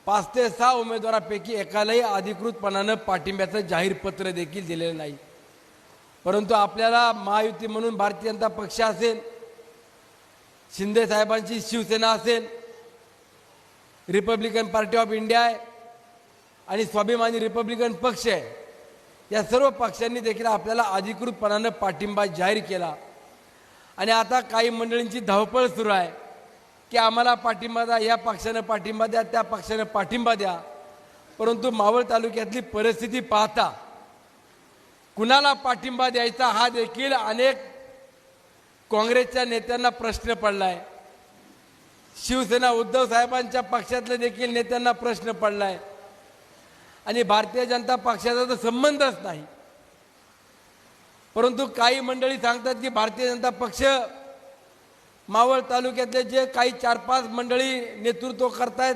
5 ते 6 उमेदवारापैकी एकालाही अधिकृतपणानं पाठिंब्याचं जाहीर पत्र देखील दिलेलं नाही. परंतु आपल्याला महायुती म्हणून भारतीय जनता पक्ष असेल, शिंदे साहेबांची शिवसेना असेल, रिपब्लिकन पार्टी ऑफ इंडिया आहे आणि स्वाभिमानी रिपब्लिकन पक्ष आहे, या सर्व पक्षांनी देखील आपल्याला अधिकृतपणानं पाठिंबा जाहीर केला. आणि आता काही मंडळींची धावपळ सुरू आहे की आम्हाला पाठिंबा द्या, या पक्षानं पाठिंबा द्या, त्या पक्षानं पाठिंबा द्या. परंतु मावळ तालुक्यातली परिस्थिती पाहता कुणाला पाठिंबा द्यायचा हा देखील अनेक काँग्रेसच्या नेत्यांना प्रश्न पडला आहे. शिवसेना उद्धव साहेबांच्या पक्षातले देखील नेत्यांना प्रश्न पडला आहे आणि भारतीय जनता पक्षाचा तर संबंधच नाही. परंतु काही मंडळी सांगतात की भारतीय जनता पक्ष मावळ तालुक्यातले जे काही 4-5 मंडळी नेतृत्व करतायत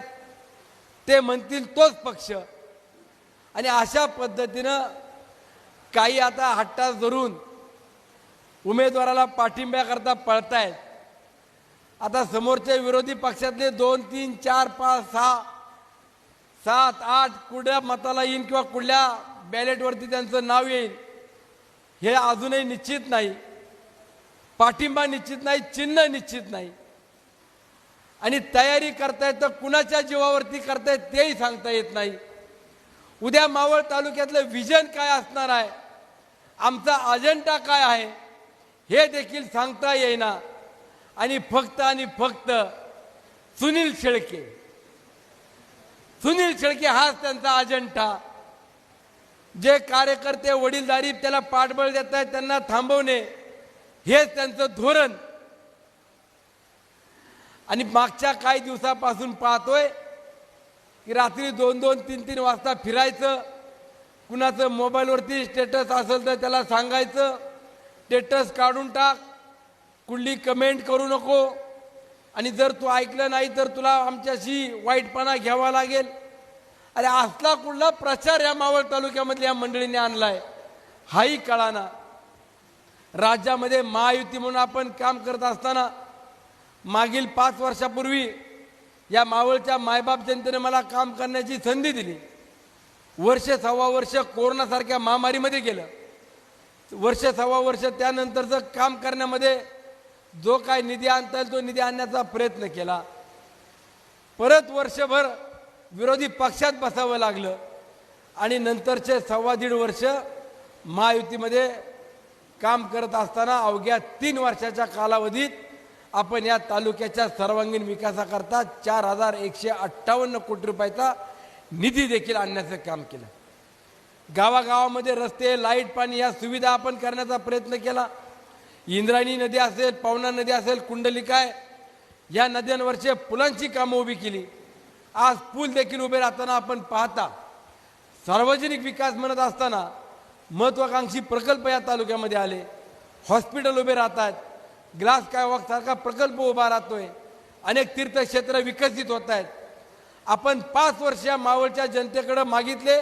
ते म्हणतील तोच पक्ष. आणि अशा पद्धतीनं काही आता हट्टास धरून उमेदवाराला पाठिंब्याकरता पळतायत. आता समोरच्या विरोधी पक्षातले 2, 3, 4, 5, 6, 7, 8 कुठल्या मताला येईल किंवा कुठल्या बॅलेटवरती त्यांचं नाव येईल हे अजूनही निश्चित नाही. पाठिंबा निश्चित नाही, चिन्ह निश्चित नाही आणि तयारी करतायत तर कुणाच्या जीवावरती करतायत तेही सांगता येत नाही. उद्या मावळ तालुक्यातलं विजन काय असणार आहे, आमचा अजेंडा काय आहे हे देखील सांगता येईना. आणि फक्त सुनील शेळके हाच त्यांचा अजेंडा. जे कार्यकर्ते वडीलधारी त्याला पाठबळ देत आहेत त्यांना थांबवणे हेच त्यांचं धोरण. आणि मागच्या काही दिवसापासून पाहतोय की रात्री 2-2, 3-3 वाजता फिरायचं, कुणाचं मोबाईलवरती स्टेटस असेल तर त्याला सांगायचं स्टेटस काढून टाक, कुठली कमेंट करू नको, आणि जर तू ऐकलं नाही तर तुला आमच्याशी वाईटपणा घ्यावा लागेल. अरे असला कुठला प्रचार या मावळ तालुक्यामधल्या मंडळीने आणलाय हाही कळाना. राज्यामध्ये महायुती म्हणून आपण काम करत असताना मागील 5 वर्षापूर्वी या मावळच्या मायबाप जनतेने मला काम करण्याची संधी दिली. 1.25 वर्ष कोरोनासारख्या महामारीमध्ये गेलं. 1.25 वर्ष त्यानंतरचं काम करण्यामध्ये जो काय निधी आणता येईल तो निधी आणण्याचा प्रयत्न केला. परत वर्षभर विरोधी पक्षात बसावं लागलं आणि नंतरचे 1.25 वर्ष महायुतीमध्ये काम करत असताना अवघ्या 3 वर्षाच्या कालावधीत आपण या तालुक्याच्या सर्वांगीण विकासाकरता 4,158 कोटी रुपयाचा निधी देखील आणण्याचं काम केलं. गावागावामध्ये रस्ते, लाईट, पाणी या सुविधा आपण करण्याचा प्रयत्न केला. इंद्रायणी नदी असेल, पवना नदी असेल, कुंडलिका आहे, या नद्यांवरचे पुलांची कामं उभी केली. आज पूल देखील उभे राहताना आपण पाहता. सार्वजनिक विकास म्हणत असताना महत्वाकांक्षी प्रकल्प या तालुक्यामध्ये आले. हॉस्पिटल उभे राहतात, ग्लास स्कायवॉक सारखा प्रकल्प उभा राहतोय, अनेक तीर्थक्षेत्र विकसित होत आहेत. आपण 5 वर्ष या मावळच्या जनतेकडे मागितले,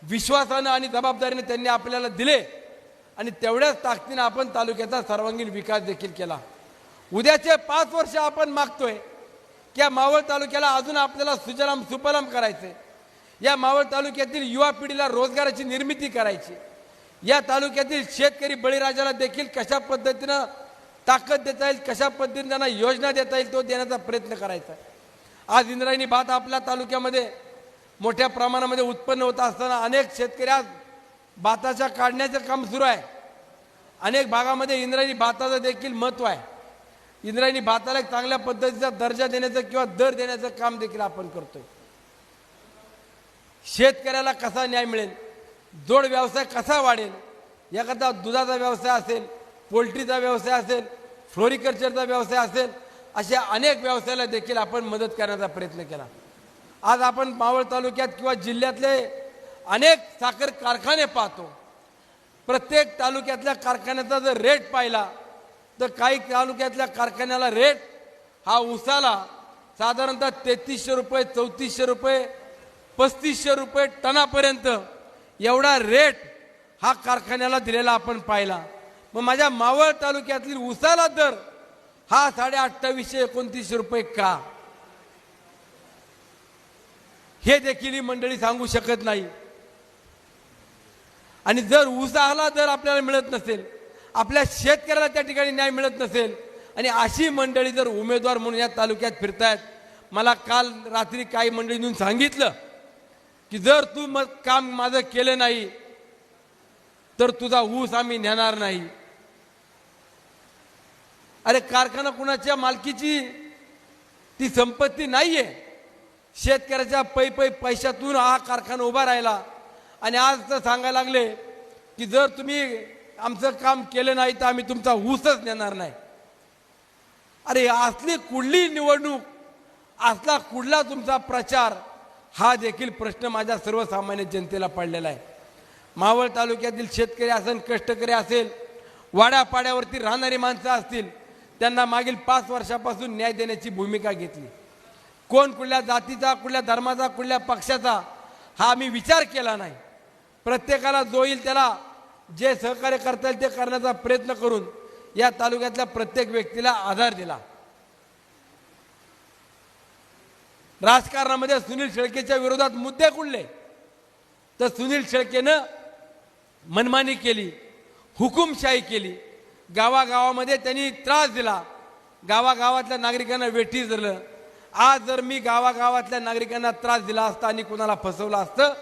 विश्वासानं आणि जबाबदारीने त्यांनी आपल्याला दिले आणि तेवढ्याच ताकदीने आपण तालुक्याचा सर्वांगीण विकास देखील केला. उद्याचे 5 वर्ष आपण मागतोय की या मावळ तालुक्याला अजून आपल्याला सुजलाम सुफलाम करायचे. या मावळ तालुक्यातील युवा पिढीला रोजगाराची निर्मिती करायची. या तालुक्यातील शेतकरी बळीराजाला देखील कशा पद्धतीनं ताकद देता येईल, कशा पद्धतीने त्यांना योजना देता येईल तो देण्याचा प्रयत्न करायचा. आज इंद्रायणी भात आपल्या तालुक्यामध्ये मोठ्या प्रमाणामध्ये उत्पन्न होत असताना अनेक शेतकरी आज भाताच्या काढण्याचं काम सुरू आहे. अनेक भागामध्ये इंद्रायणी भाताचं देखील महत्त्व आहे. इंद्रायणी भाताला एक चांगल्या पद्धतीचा दर्जा देण्याचं किंवा दर देण्याचं काम देखील आपण करतोय. शेतकऱ्याला कसा न्याय मिळेल, जोड व्यवसाय कसा वाढेल, याकरता दुधाचा व्यवसाय असेल, पोल्ट्रीचा व्यवसाय असेल, फ्लोरिकल्चरचा व्यवसाय असेल, अशा अनेक व्यवसायाला देखील आपण मदत करण्याचा प्रयत्न केला. आज आपण मावळ तालुक्यात किंवा जिल्ह्यातले अनेक साखर कारखाने पाहतो. प्रत्येक तालुक्यातल्या कारखान्याचा जर रेट पाहिला तर काही तालुक्यातल्या कारखान्याला रेट हा उसाला साधारणतः 3300 रुपये, 3400 रुपये, 3500 रुपये टनापर्यंत एवढा रेट हा कारखान्याला दिलेला आपण पाहिला. मग माझ्या मावळ तालुक्यातील उसाला दर हा 2800-2900 रुपये का, हे देखील ही मंडळी सांगू शकत नाही. आणि जर उसाला दर आपल्याला मिळत नसेल, आपल्या शेतकऱ्याला त्या ठिकाणी न्याय मिळत नसेल, आणि अशी मंडळी जर उमेदवार म्हणून या तालुक्यात फिरतायत, मला काल रात्री काही मंडळींनी सांगितलं की जर तू काम माझं केलं नाही तर तुझा ऊस आम्ही नेणार नाही. अरे कारखाना कुणाच्या मालकीची ती संपत्ती नाहीये. शेतकऱ्याच्या पैशातून हा कारखाना उभा राहिला आणि आज तर सांगायला लागले की जर तुम्ही आमचं काम केलं नाही तर आम्ही तुमचा ऊसच नेणार नाही. अरे असली कुठली निवडणूक, असला कुठला तुमचा प्रचार, हा देखील प्रश्न माझ्या सर्वसामान्य जनतेला पडलेला आहे. मावळ तालुक्यातील शेतकरी असेल, कष्टकरी असेल, वाड्यापाड्यावरती राहणारी माणसं असतील, त्यांना मागील 5 वर्षापासून न्याय देण्याची भूमिका घेतली. कोण कुठल्या जातीचा, कुठल्या धर्माचा, कुठल्या पक्षाचा हा आम्ही विचार केला नाही. प्रत्येकाला जो येईल त्याला जे सहकार्य करता येईल ते करण्याचा प्रयत्न करून या तालुक्यातल्या प्रत्येक व्यक्तीला आधार दिला. राजकारणामध्ये सुनील शेळकेच्या विरोधात मुद्दे कुठले तर सुनील शेळकेनं मनमानी केली, हुकुमशाही केली, गावागावामध्ये त्यांनी त्रास दिला, गावागावातल्या नागरिकांना वेठी धरलं. आज जर मी गावागावातल्या नागरिकांना त्रास दिला असता आणि कुणाला फसवलं असतं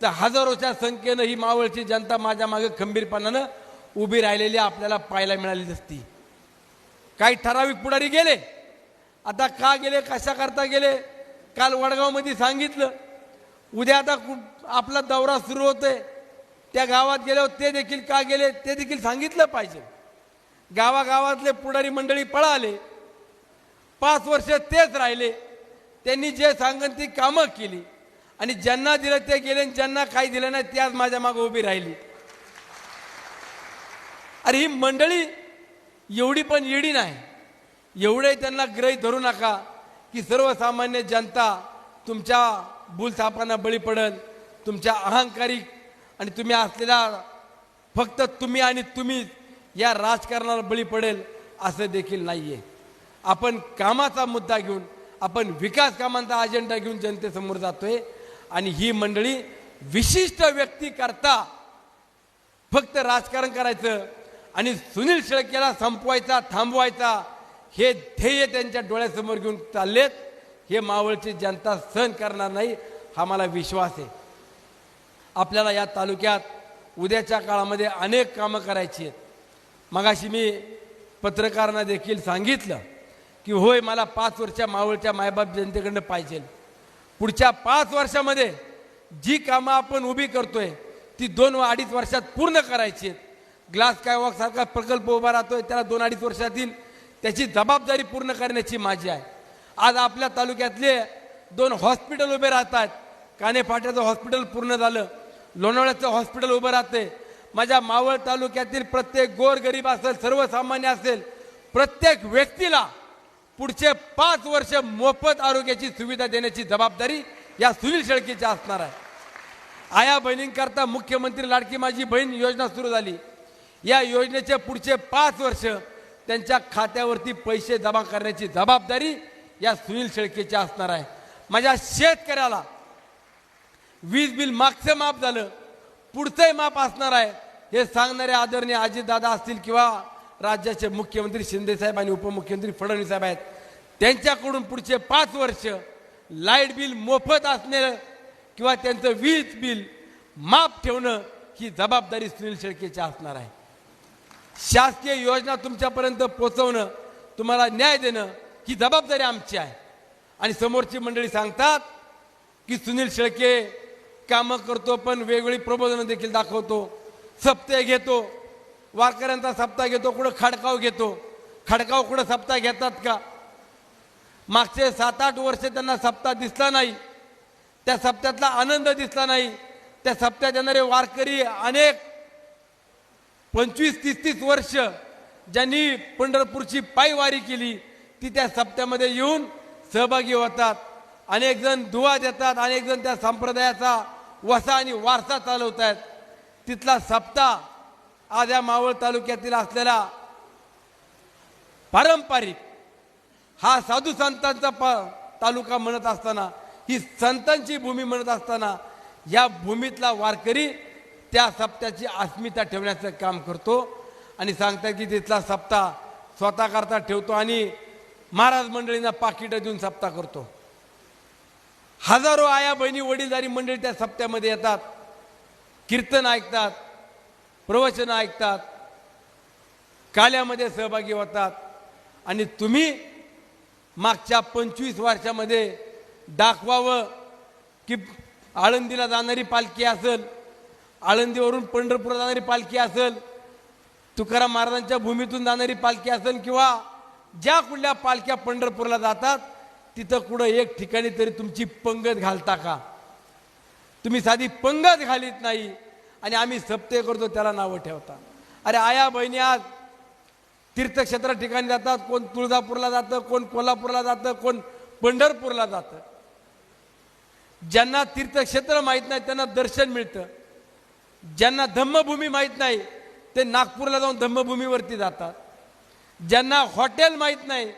तर हजारोच्या संख्येनं ही मावळची जनता माझ्या मागे खंबीरपणानं उभी राहिलेली आपल्याला पाहायला मिळाली असती. काही ठराविक पुढारी गेले, आता का गेले, कशा करता गेले, काल वडगावमध्ये सांगितलं. उद्या आता आपला दौरा सुरू होतोय, त्या गावात गेल्यावर ते देखील का गेले ते देखील सांगितलं पाहिजे. गावागावातले पुढारी मंडळी पळाले, 5 वर्ष तेच राहिले, त्यांनी जे सांगन ती कामं केली आणि ज्यांना दिलं ते गेले आणि ज्यांना काही दिलं नाही ते आज माझ्या मागे उभी राहिली. अरे ही मंडळी एवढी पण येडी नाही, एवढे त्यांना गृहीत धरू नका की सर्वसामान्य जनता तुमच्या भूलथापांना बळी पडेल, तुमच्या अहंकारी आणि तुम्ही असलेला फक्त तुम्ही आणि तुम्ही या राजकारणाला बळी पडेल असं देखील नाही आहे. आपण कामाचा मुद्दा घेऊन, आपण विकास कामांचा अजेंडा घेऊन जनतेसमोर जातोय आणि ही मंडळी विशिष्ट व्यक्ती करता फक्त राजकारण करायचं आणि सुनील शेळकेला संपवायचा, थांबवायचा हे ध्येय त्यांच्या डोळ्यासमोर घेऊन चाललेत. हे मावळची जनता सहन करणार नाही, हा मला विश्वास आहे. आपल्याला या तालुक्यात उद्याच्या काळामध्ये अनेक कामं करायची आहेत. मगाशी मी पत्रकारांना देखील सांगितलं की होय, मला 5 वर्ष मावळच्या मायबाप जनतेकडनं पाहिजे. पुढच्या 5 वर्षामध्ये जी कामं आपण उभी करतोय ती 2-2.5 वर्षात पूर्ण करायची आहेत. ग्लास स्कायवॉक सारखा प्रकल्प उभा राहतोय, त्याला 2-2.5 वर्षातील त्याची जबाबदारी पूर्ण करण्याची माझी आहे. आज आपल्या तालुक्यातले 2 हॉस्पिटल उभे राहत आहेत. कानेफाट्याचं हॉस्पिटल पूर्ण झालं, लोणावळ्याचं हॉस्पिटल उभं राहते. माझ्या मावळ तालुक्यातील प्रत्येक गोरगरीब असेल, सर्वसामान्य असेल, प्रत्येक व्यक्तीला पुढचे 5 वर्ष मोफत आरोग्याची सुविधा देण्याची जबाबदारी या सुनील शेळकेची असणार आहे. आया बहिणींकरता मुख्यमंत्री लाडकी माझी बहीण योजना सुरू झाली. या योजनेचे पुढचे 5 वर्ष त्यांच्या खात्यावरती पैसे जमा करण्याची जबाबदारी या सुनील शेळकेची असणार आहे. माझ्या शेतकऱ्याला वीज बिल मागचं माफ झालं, पुढचंही माफ असणार आहे हे सांगणारे आदरणीय अजितदादा असतील किंवा राज्याचे मुख्यमंत्री शिंदेसाहेब आणि उपमुख्यमंत्री फडणवीस साहेब आहेत, त्यांच्याकडून पुढचे 5 वर्ष लाईट बिल मोफत असणे किंवा त्यांचं वीज बिल माफ ठेवणं ही जबाबदारी सुनील शेळकेची असणार आहे. शासकीय योजना तुमच्यापर्यंत पोहोचवणं, तुम्हाला न्याय देणं ही जबाबदारी आमची आहे. आणि समोरची मंडळी सांगतात की सुनील शेळके कामं करतो पण वेगवेगळी प्रबोधनं देखील दाखवतो, सप्ताह घेतो, वारकऱ्यांचा सप्ताह घेतो, कुठं खडकाव घेतो. खडकाव कुठं सप्ताह घेतात का? मागचे 7-8 वर्ष त्यांना सप्ताह दिसला नाही, त्या सप्त्यातला आनंद दिसला नाही. त्या सप्त्यात येणारे वारकरी अनेक 25-30 वर्ष ज्यांनी पंढरपूरची पायवारी केली ती त्या सप्त्यामध्ये येऊन सहभागी होतात. अनेक जण दुवा देतात, अनेक जण त्या संप्रदायाचा वसा आणि वारसा चालवत आहेत. तिथला सप्ताह आज या मावळ तालुक्यातील असलेला पारंपरिक हा साधू संतांचा तालुका म्हणत असताना, ही संतांची भूमी म्हणत असताना, या भूमीतला वारकरी त्या सप्त्याची अस्मिता ठेवण्याचं काम करतो आणि सांगतात की तिथला सप्ताह स्वतः करता ठेवतो आणि महाराज मंडळींना पाकिटं देऊन सप्ताह करतो. हजारो आया बहिणी वडीलधारी मंडळी त्या सप्त्यामध्ये येतात, कीर्तन ऐकतात, प्रवचन ऐकतात, काल्यामध्ये सहभागी होतात. आणि तुम्ही मागच्या 25 वर्षामध्ये दाखवावं की आळंदीला जाणारी पालखी असेल, आळंदीवरून पंढरपूरला जाणारी पालखी असेल, तुकाराम महाराजांच्या भूमीतून जाणारी पालखी असेल किंवा ज्या कुठल्या पालख्या पंढरपूरला जातात तिथं कुठं एक ठिकाणी तरी तुमची पंगत घालता का? तुम्ही साधी पंगत घालीत नाही आणि आम्ही सप्ते करतो त्याला नावं ठेवता. अरे आया बहिणी आज तीर्थक्षेत्र ठिकाणी जातात, कोण तुळजापूरला जातं, कोण कोल्हापूरला जातं, कोण पंढरपूरला जातं. ज्यांना तीर्थक्षेत्र माहीत नाही त्यांना दर्शन मिळतं, ज्यांना धम्मभूमी माहीत नाही ते नागपूरला जाऊन धम्मभूमीवरती जातात, ज्यांना हॉटेल माहीत नाही,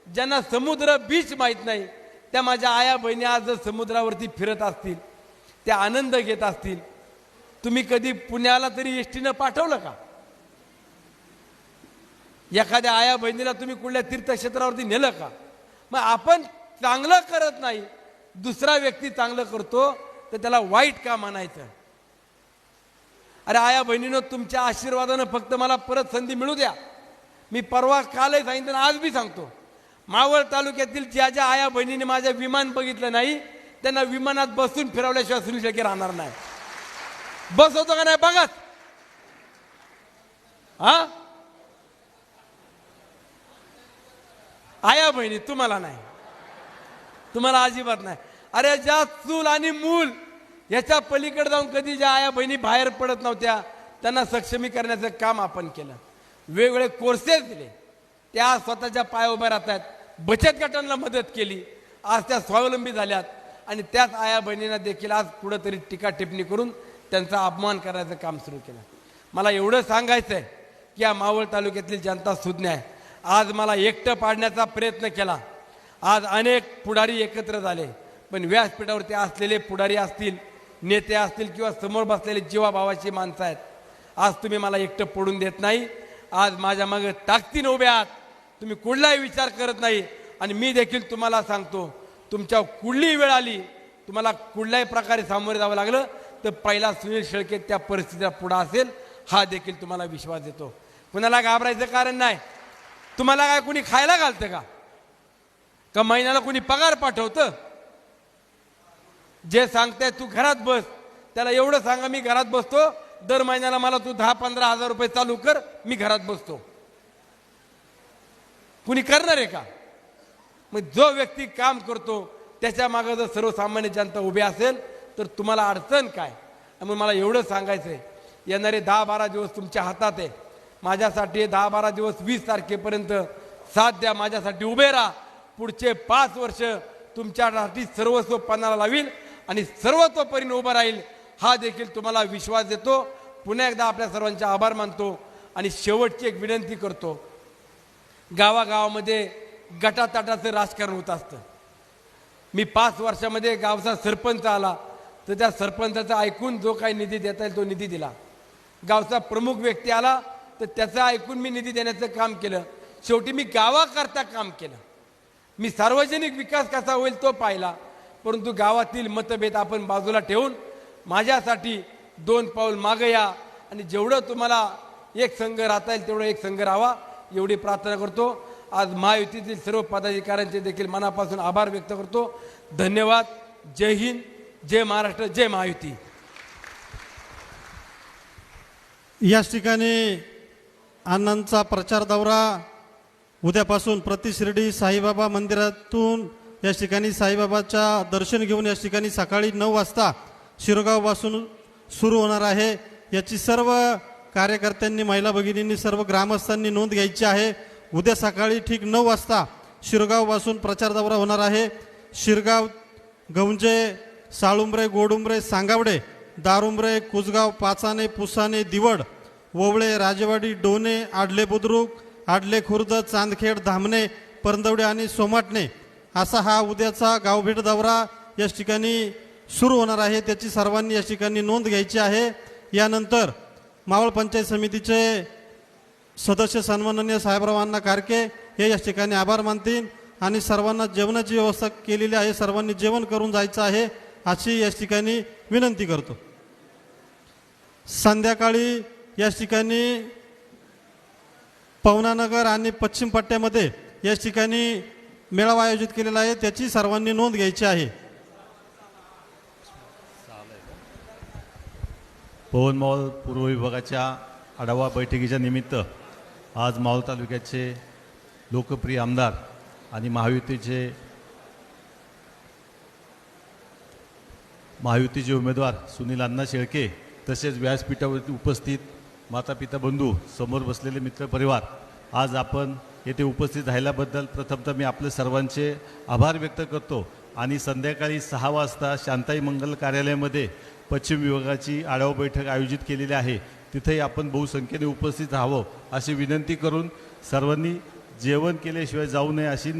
ज्यांना समुद्र बीच माहीत नाही, त्या माझ्या आया बहिणी आज जर समुद्रावरती फिरत असतील, त्या आनंद घेत असतील. तुम्ही कधी पुण्याला तरी एसटीनं पाठवलं का? एखाद्या आया बहिणीला तुम्ही कुठल्या तीर्थक्षेत्रावरती नेलं का? मग आपण चांगलं करत नाही, दुसरा व्यक्ती चांगलं करतो तर त्याला वाईट का म्हणायचं? अरे आया बहिणीनं तुमच्या आशीर्वादानं फक्त मला परत संधी मिळू द्या. मी परवा कालही सांगितलं, आज बी सांगतो, मावळ तालुक्यातील ज्या ज्या आया बहिणीने माझं विमान बघितलं नाही त्यांना विमानात बसून फिरवल्याशिवाय सुनील शेळके राहणार नाही. बसवतो का नाही बघा. हा आया बहिणी तुम्हाला नाही, तुम्हाला अजिबात नाही. अरे ज्या चूल आणि मूल याच्या पलीकडे जाऊन कधी ज्या आया बहिणी बाहेर पडत नव्हत्या त्यांना सक्षमीकरणाचं काम आपण केलं. वेगवेगळे कोर्सेस दिले, त्या स्वतःच्या पाया उभ्या राहतात. बचत गटांना मदत केली, आज त्या स्वावलंबी झाल्यात. आणि त्याच आया बहिणींना देखील आज कुठंतरी टीका टिप्पणी करून त्यांचा अपमान करायचं काम सुरू केलं. मला एवढं सांगायचं आहे की या मावळ तालुक्यातील जनता सुज्ञ आहे. आज मला एकटं पाडण्याचा प्रयत्न केला. आज अनेक पुढारी एकत्र झाले, पण व्यासपीठावरती असलेले पुढारी असतील, नेते असतील किंवा समोर बसलेले जीवाभावाची माणसं आहेत. आज तुम्ही मला एकटं पडून देत नाही. आज माझ्या मागे ताकदीने उभे आहात. तुम्ही कुठलाही विचार करत नाही. आणि मी देखील तुम्हाला सांगतो, तुमच्या कुठलीही वेळ आली, तुम्हाला कुठल्याही प्रकारे सामोरे जावं लागलं तर पहिला सुनील शेळके त्या परिस्थितीला पुढे असेल, हा देखील तुम्हाला विश्वास देतो. कुणाला घाबरायचं कारण नाही. तुम्हाला काय कुणी खायला घालतं का महिन्याला कुणी पगार पाठवतं? जे सांगताय तू घरात बस, त्याला एवढं सांगा मी घरात बसतो, दर महिन्याला मला तू 10-15 हजार रुपये चालू कर, मी घरात बसतो. कुणी करणार आहे का? मग जो व्यक्ती काम करतो त्याच्या मागे जर सर्वसामान्य जनता उभी असेल तर तुम्हाला अडचण काय? म्हणून मला एवढं सांगायचं आहे, येणारे 10-12 दिवस तुमच्या हातात आहे. माझ्यासाठी 10-12 दिवस 20 तारखेपर्यंत साथ द्या, माझ्यासाठी उभे राहा. पुढचे 5 वर्ष तुमच्यासाठी सर्वस्व पणाला लावील आणि सर्वतोपरीने उभं राहील, हा देखील तुम्हाला विश्वास देतो. पुन्हा एकदा आपल्या सर्वांचे आभार मानतो. आणि शेवटची एक विनंती करतो, गावागावामध्ये गटातटाचं राजकारण होत असतं. मी 5 वर्षामध्ये गावचा सरपंच आला तर त्या सरपंचाचं ऐकून जो काही निधी देता येईल तो निधी दिला. गावचा प्रमुख व्यक्ती आला तर त्याचं ऐकून मी निधी देण्याचं काम केलं. शेवटी मी गावाकरता काम केलं. मी सार्वजनिक विकास कसा होईल तो पाहिला. परंतु गावातील मतभेद आपण बाजूला ठेवून माझ्यासाठी 2 पाऊल मागे या आणि जेवढं तुम्हाला एक संघ राहता येईल तेवढं एक संघ राहावा, एवढी प्रार्थना करतो. आज महायुतीतील सर्व पदाधिकाऱ्यांचे देखील मनापासून आभार व्यक्त करतो. धन्यवाद. जय हिंद, जय महाराष्ट्र, जय महायुती. याच ठिकाणी अण्णांचा प्रचार दौरा उद्यापासून प्रति शिर्डी साईबाबा मंदिरातून या ठिकाणी साईबाबाच्या दर्शन घेऊन या ठिकाणी सकाळी 9 वाजता शिरगावपासून सुरू होणार आहे. याची सर्व कार्यकर्त्यांनी, महिला भगिनींनी, सर्व ग्रामस्थांनी नोंद घ्यायची आहे. उद्या सकाळी ठीक 9 वाजता शिरगावपासून प्रचार दौरा होणार आहे. शिरगाव, गौंजे, साळुंबरे, गोडुंबरे, सांगावडे, दारुंबरे, कुसगाव, पाचाने, पुसाने, दिवड, ववळे, राजेवाडी, डोने, आडले बुद्रुक, आडले खुर्द, चांदखेड, धामणे, परंदवडे आणि सोमाटणे असा हा उद्याचा गावभेट दौरा या ठिकाणी सुरू होणार आहे. त्याची सर्वांनी या ठिकाणी नोंद घ्यायची आहे. यानंतर मावळ पंचायत समितीचे सदस्य सन्माननीय साहेबराव अण्णा कारके हे या ठिकाणी आभार मानतील आणि सर्वांना जेवणाची व्यवस्था केलेली आहे. सर्वांनी जेवण करून जायचं आहे अशी या ठिकाणी विनंती करतो. संध्याकाळी या ठिकाणी पवनानगर आणि पश्चिम पट्ट्यामध्ये या ठिकाणी मेळावा आयोजित केलेला आहे. त्याची सर्वांनी नोंद घ्यायची आहे. पवन मावळ पूर्व विभागाच्या आढावा बैठकीच्या निमित्त आज मावळ तालुक्याचे लोकप्रिय आमदार आणि महायुतीचे उमेदवार सुनील अण्णा शेळके तसेच व्यासपीठावरती उपस्थित मातापिता बंधू, समोर बसलेले मित्रपरिवार, आज आपण येथे उपस्थित राहिल्याबद्दल प्रथमतः मी आपले सर्वांचे आभार व्यक्त करतो. आणि संध्याकाळी 6 वाजता शांताई मंगल कार्यालयामध्ये पश्चिम विभागाची आढावा बैठक आयोजित केलेली आहे. तिथेही आपण बहुसंख्येने उपस्थित राहावं अशी विनंती करून सर्वांनी जेवण केल्याशिवाय जाऊ नये अशी